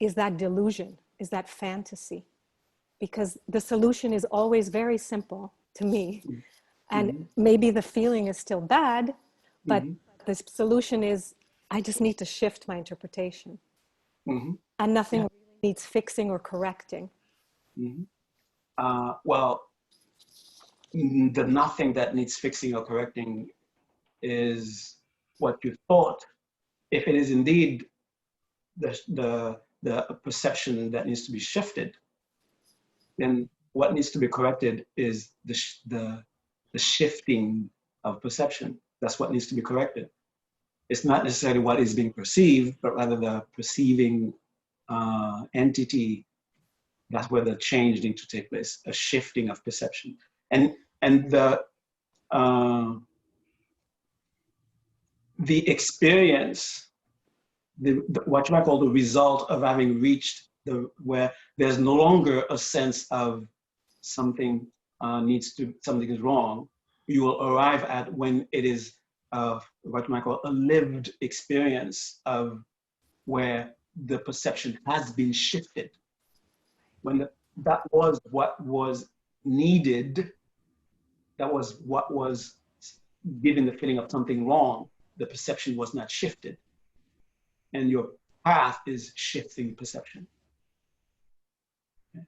is that delusion? Is that fantasy? Because the solution is always very simple to me. And Mm-hmm. maybe the feeling is still bad, but Mm-hmm. the solution is I just need to shift my interpretation. Mm-hmm. And nothing Yeah. really needs fixing or correcting. Mm-hmm. Well, the nothing that needs fixing or correcting is what you thought. If it is indeed the perception that needs to be shifted, then what needs to be corrected is the shifting of perception. That's what needs to be corrected. It's not necessarily what is being perceived, but rather the perceiving entity. That's where the change needs to take place, a shifting of perception. And uh, the experience, what you might call the result of having reached where there's no longer a sense of something something is wrong, you will arrive at when it is what you might call a lived experience of where the perception has been shifted. When that was what was needed, that was what was giving the feeling of something wrong, the perception was not shifted. And your path is shifting perception. Okay?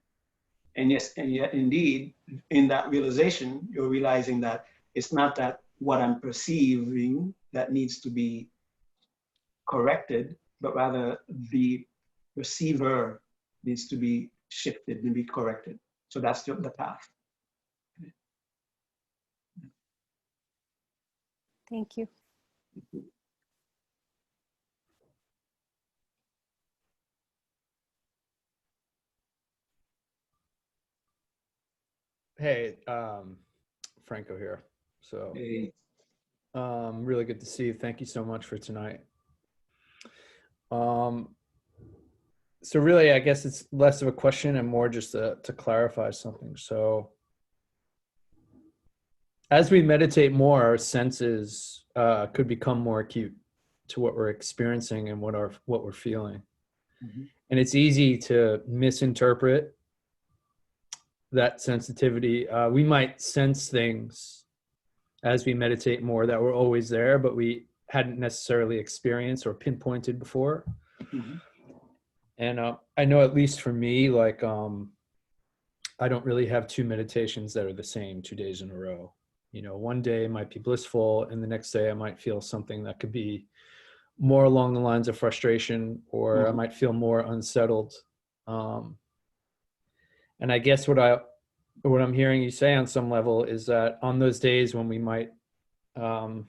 And yes, and yet indeed, in that realization, you're realizing that it's not that what I'm perceiving that needs to be corrected, but rather the perceiver needs to be shifted and be corrected. So that's the path. Thank you. Hey, Franco here. So, Hey. really good to see you. Thank you so much for tonight. So really, I guess it's less of a question and more just to clarify something. So, as we meditate more, our senses could become more acute to what we're experiencing and what we're feeling. Mm-hmm. And it's easy to misinterpret that sensitivity. We might sense things as we meditate more that were always there, but we hadn't necessarily experienced or pinpointed before. Mm-hmm. And I know, at least for me, like I don't really have two meditations that are the same 2 days in a row. You know, one day might be blissful, and the next day I might feel something that could be more along the lines of frustration, or I might feel more unsettled. And I guess what I'm hearing you say on some level is that on those days when we might have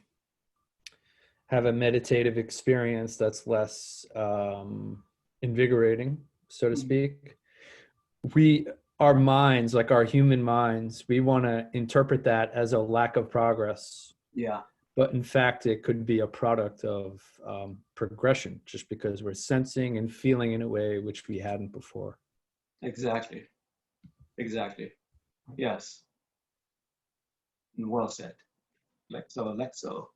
a meditative experience that's less invigorating, so to speak, our minds, like our human minds, we want to interpret that as a lack of progress. Yeah. But in fact, it could be a product of progression, just because we're sensing and feeling in a way which we hadn't before. Exactly. Exactly. Yes. Well said. Lexo.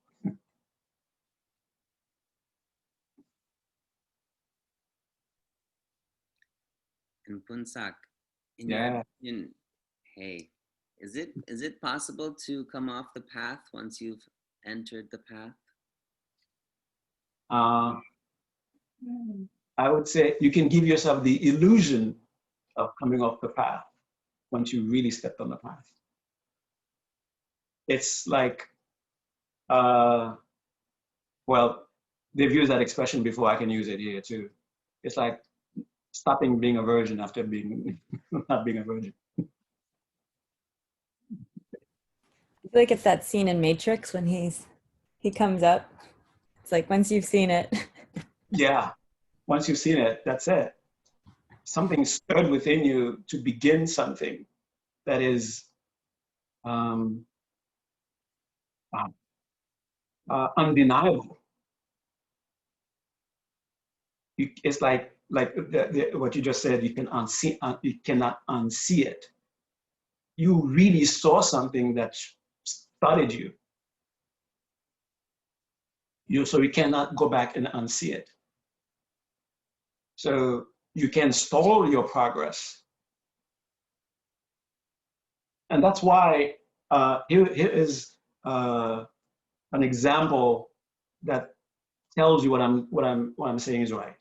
And Phuntsok, in your Yeah. opinion, hey, is it possible to come off the path once you've entered the path? I would say you can give yourself the illusion of coming off the path once you really stepped on the path. It's like, well, they've used that expression before. I can use it here too. It's like stopping being a virgin after being not being a virgin. I feel like it's that scene in Matrix when he comes up. It's like once you've seen it. Yeah, once you've seen it, that's it. Something stirred within you to begin something that is undeniable. It's like what you just said. You can unsee. You cannot unsee it. You really saw something that started you. So you cannot go back and unsee it. So you can stall your progress, and that's why here is an example that tells you what I'm saying is right.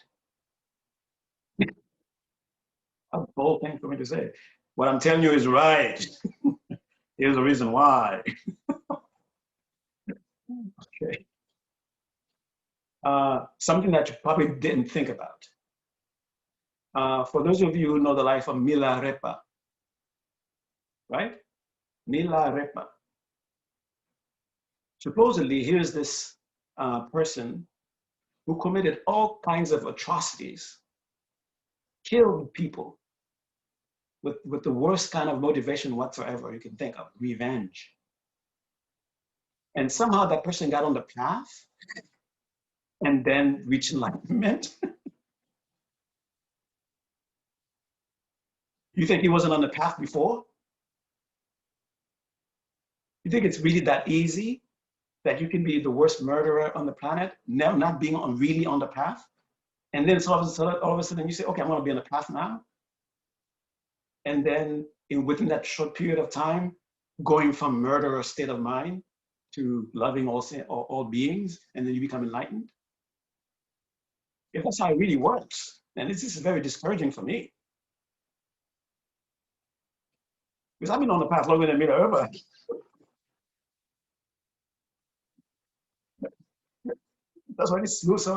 A bold thing for me to say. What I'm telling you is right. Here's the reason why. Okay. Something that you probably didn't think about. For those of you who know the life of Milarepa, right? Milarepa. Supposedly, here's this person who committed all kinds of atrocities, killed people with the worst kind of motivation whatsoever you can think of, revenge. And somehow that person got on the path and then reached enlightenment. You think he wasn't on the path before? You think it's really that easy that you can be the worst murderer on the planet, not being really on the path? And then all of a sudden you say, okay, I'm gonna be on the path now. And then within that short period of time, going from murderer state of mind to loving all beings, and then you become enlightened. If that's how it really works, and this is very discouraging for me. Because I've been on the path longer than Milarepa. That's what it looks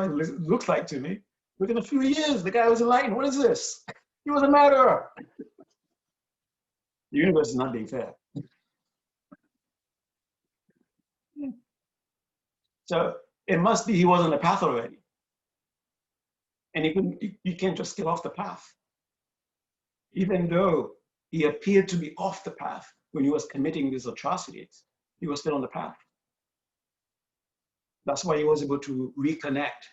like to me. Within a few years, the guy was enlightened. What is this? He was a murderer. The universe is not being fair. So it must be he was on the path already. And you can't just get off the path. Even though he appeared to be off the path when he was committing these atrocities, he was still on the path. That's why he was able to reconnect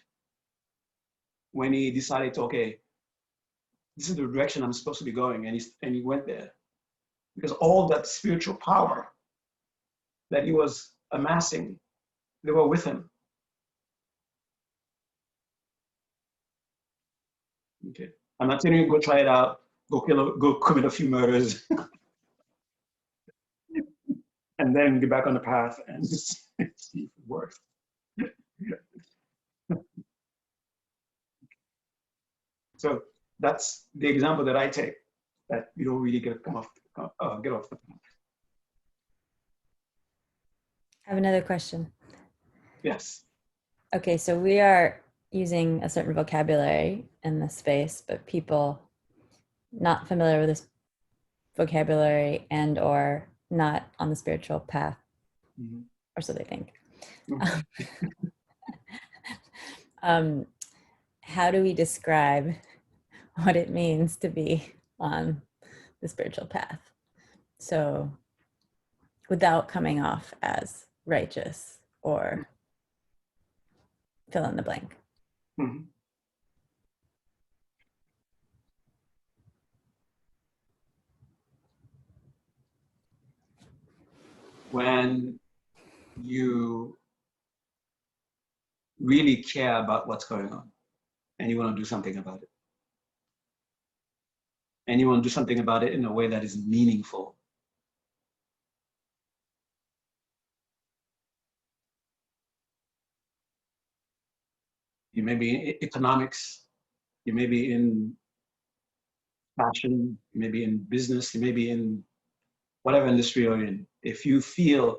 when he decided to, okay, this is the direction I'm supposed to be going, and he went there. Because all that spiritual power that he was amassing, they were with him. Okay, I'm not telling you go try it out, go commit a few murders, and then get back on the path and see if it works. So that's the example that I take, that you don't really get off the path. I have another question. Yes. Okay, so we are using a certain vocabulary in this space, but people not familiar with this vocabulary and or not on the spiritual path, or so they think. How do we describe what it means to be on the spiritual path? So without coming off as righteous or fill in the blank. Mm-hmm. When you really care about what's going on and you want to do something about it. and you want to do something about it in a way that is meaningful. You may be in economics, you may be in fashion, you may be in business, you may be in whatever industry you're in. If you feel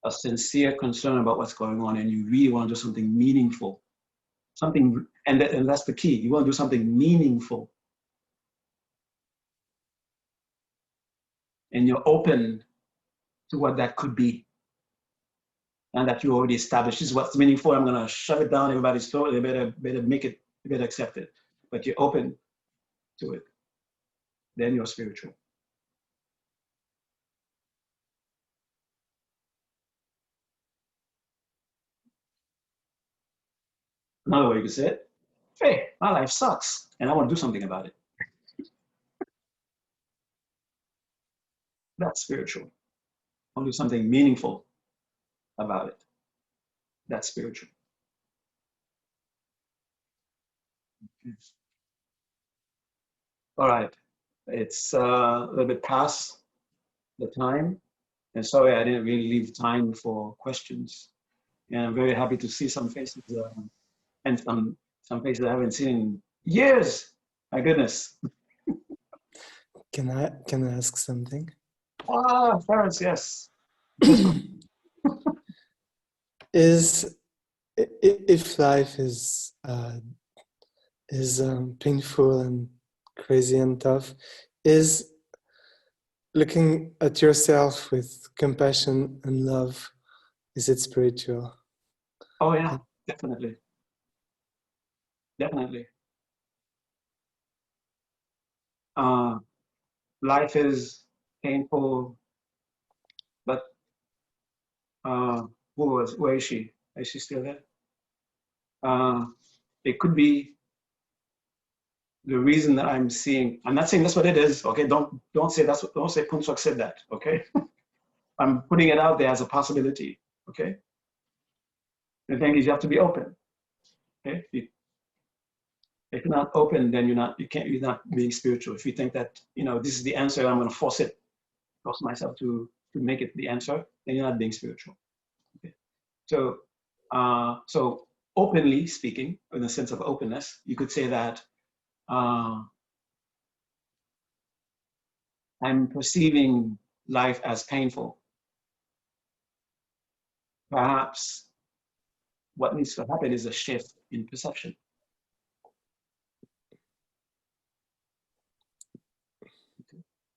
a sincere concern about what's going on and you really want to do something meaningful, and that's the key, you want to do something meaningful, and you're open to what that could be, and that you already established, this is what's meaningful, I'm going to shove it down everybody's throat, they better make it, they better accept it, but you're open to it, then you're spiritual. Another way you could say it, hey, my life sucks, and I want to do something about it. That's spiritual. I want to do something meaningful about it. That's spiritual. All right, it's a little bit past the time, and sorry I didn't really leave time for questions. And I'm very happy to see some faces and some faces I haven't seen in years. My goodness. Can I ask something? Ah, Terence, yes. If life is painful and crazy and tough, is looking at yourself with compassion and love, is it spiritual? Oh yeah, definitely. Definitely. Life is painful, but where is she? Is she still there? It could be the reason that I'm seeing. I'm not saying that's what it is. Okay, don't say don't say Phuntsok said that. Okay, I'm putting it out there as a possibility. Okay, the thing is you have to be open. Okay, if you're not open, then you're not being spiritual. If you think that this is the answer, I'm going to force myself to make it the answer, then you're not being spiritual. Okay, so so openly speaking, in the sense of openness, you could say that I'm perceiving life as painful. Perhaps what needs to happen is a shift in perception.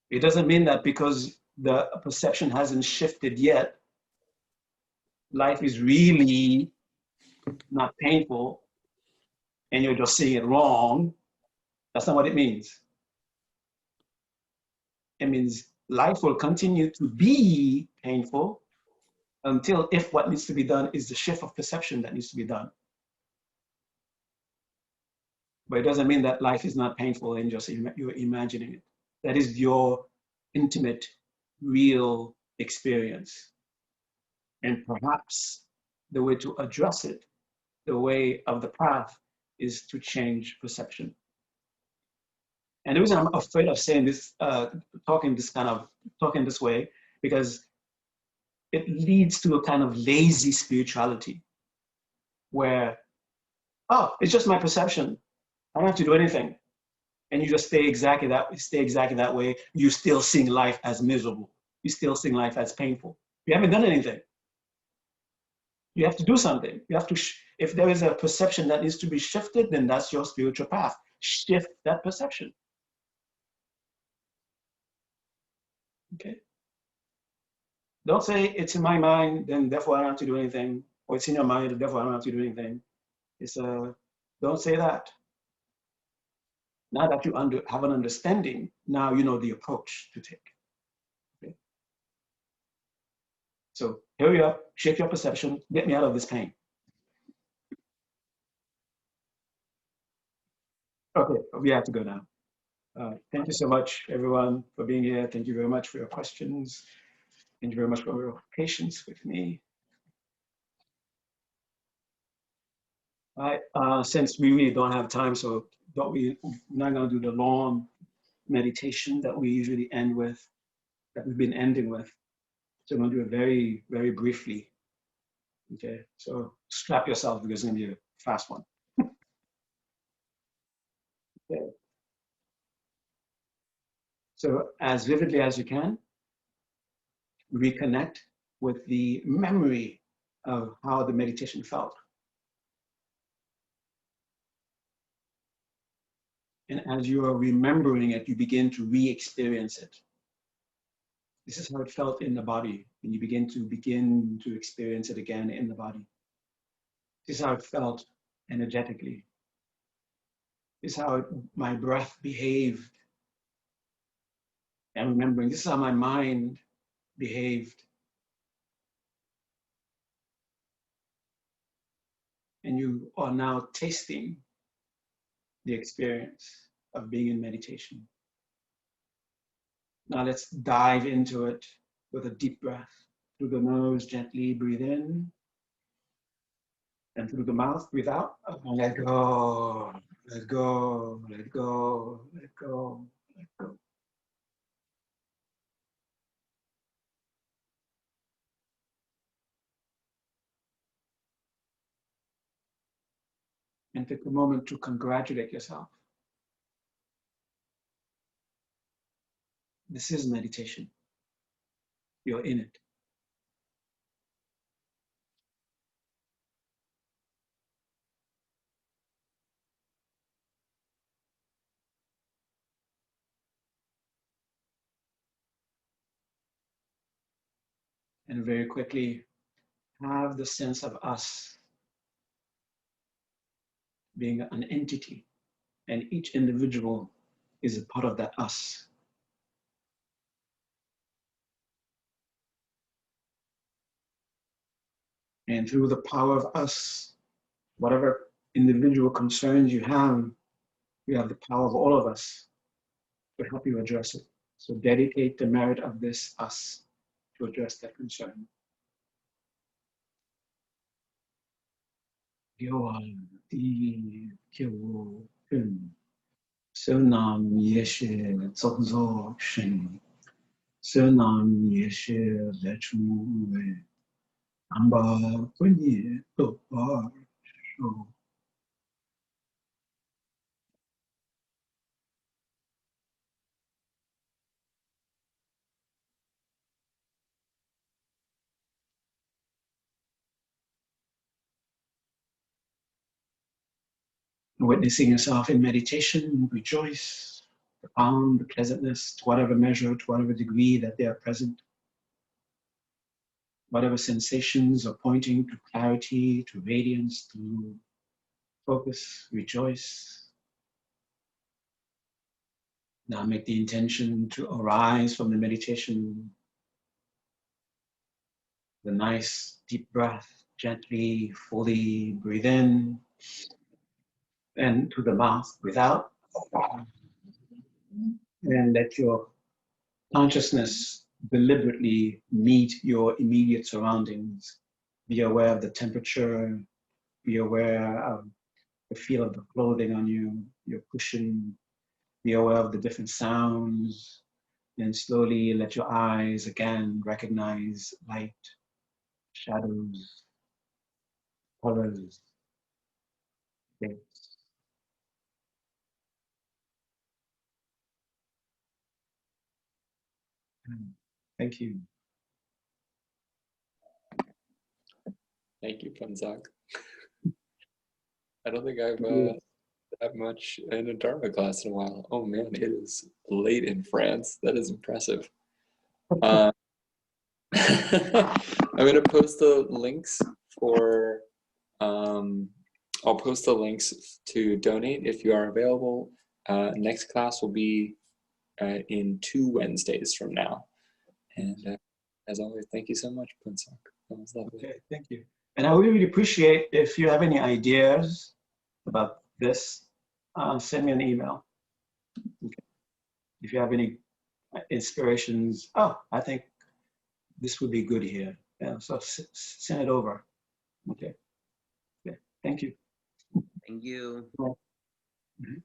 It doesn't mean that because the perception hasn't shifted yet, life is really not painful and you're just seeing it wrong. That's not what it means. It means life will continue to be painful until if what needs to be done is the shift of perception that needs to be done. But it doesn't mean that life is not painful and just you're imagining it. That is your intimate, real experience. And perhaps the way to address it, the way of the path, is to change perception. And the reason I'm afraid of saying this, talking this way, because it leads to a kind of lazy spirituality where, oh, it's just my perception. I don't have to do anything. And you just stay exactly that way. You're still seeing life as miserable. You're still seeing life as painful. You haven't done anything. You have to do something. You have to, if there is a perception that needs to be shifted, then that's your spiritual path. Shift that perception. Okay. Don't say it's in my mind, then therefore I don't have to do anything. Or it's in your mind, therefore I don't have to do anything. Don't say that. Now that you have an understanding, now you know the approach to take. Okay? So hurry up, shift your perception, get me out of this pain. Okay, we have to go now. Thank you so much, everyone, for being here. Thank you very much for your questions. Thank you very much for your patience with me. All right, since we really don't have time, so but we're not going to do the long meditation that we usually end with, that we've been ending with. So I'm going to do it very, very briefly. Okay, so strap yourself because it's going to be a fast one. Okay. So as vividly as you can, reconnect with the memory of how the meditation felt. And as you are remembering it, you begin to re-experience it. This is how it felt in the body, and you begin to experience it again in the body. This is how it felt energetically. This is how my breath behaved. And remembering, this is how my mind behaved. And you are now tasting the experience of being in meditation. Now let's dive into it with a deep breath. Through the nose, gently breathe in. And through the mouth, breathe out. And let go, let go, let go, let go, let go. And take a moment to congratulate yourself. This is meditation. You're in it. And very quickly, have the sense of us being an entity, and each individual is a part of that us. And through the power of us, whatever individual concerns you have the power of all of us to help you address it. So dedicate the merit of this us to address that concern. Gyoan di kyo kun. Sonam yeshe tsokzo shen. Sonam yeshe lechu amba kunye topa sho. Witnessing yourself in meditation, rejoice, found the pleasantness to whatever measure, to whatever degree that they are present. Whatever sensations are pointing to clarity, to radiance, to focus, rejoice. Now make the intention to arise from the meditation. The nice deep breath, gently, fully breathe in. And to the mouth, breathe out. And let your consciousness deliberately meet your immediate surroundings. Be aware of the temperature, be aware of the feel of the clothing on you, your cushion, be aware of the different sounds, and slowly let your eyes again recognize light, shadows, colors, shapes. Thank you. Thank you, Phuntsok. I don't think I've had much in a Dharma class in a while. Oh man, it is late in France. That is impressive. I'm gonna post the links for. I'll post the links to donate if you are available. Next class will be in 2 Wednesdays from now. And as always, thank you so much, Phuntsok. That was lovely. Okay, thank you. And I would really appreciate if you have any ideas about this, send me an email. Okay. If you have any inspirations, oh, I think this would be good here. Yeah, so send it over. Okay. Yeah. Thank you. Thank you. Mhm.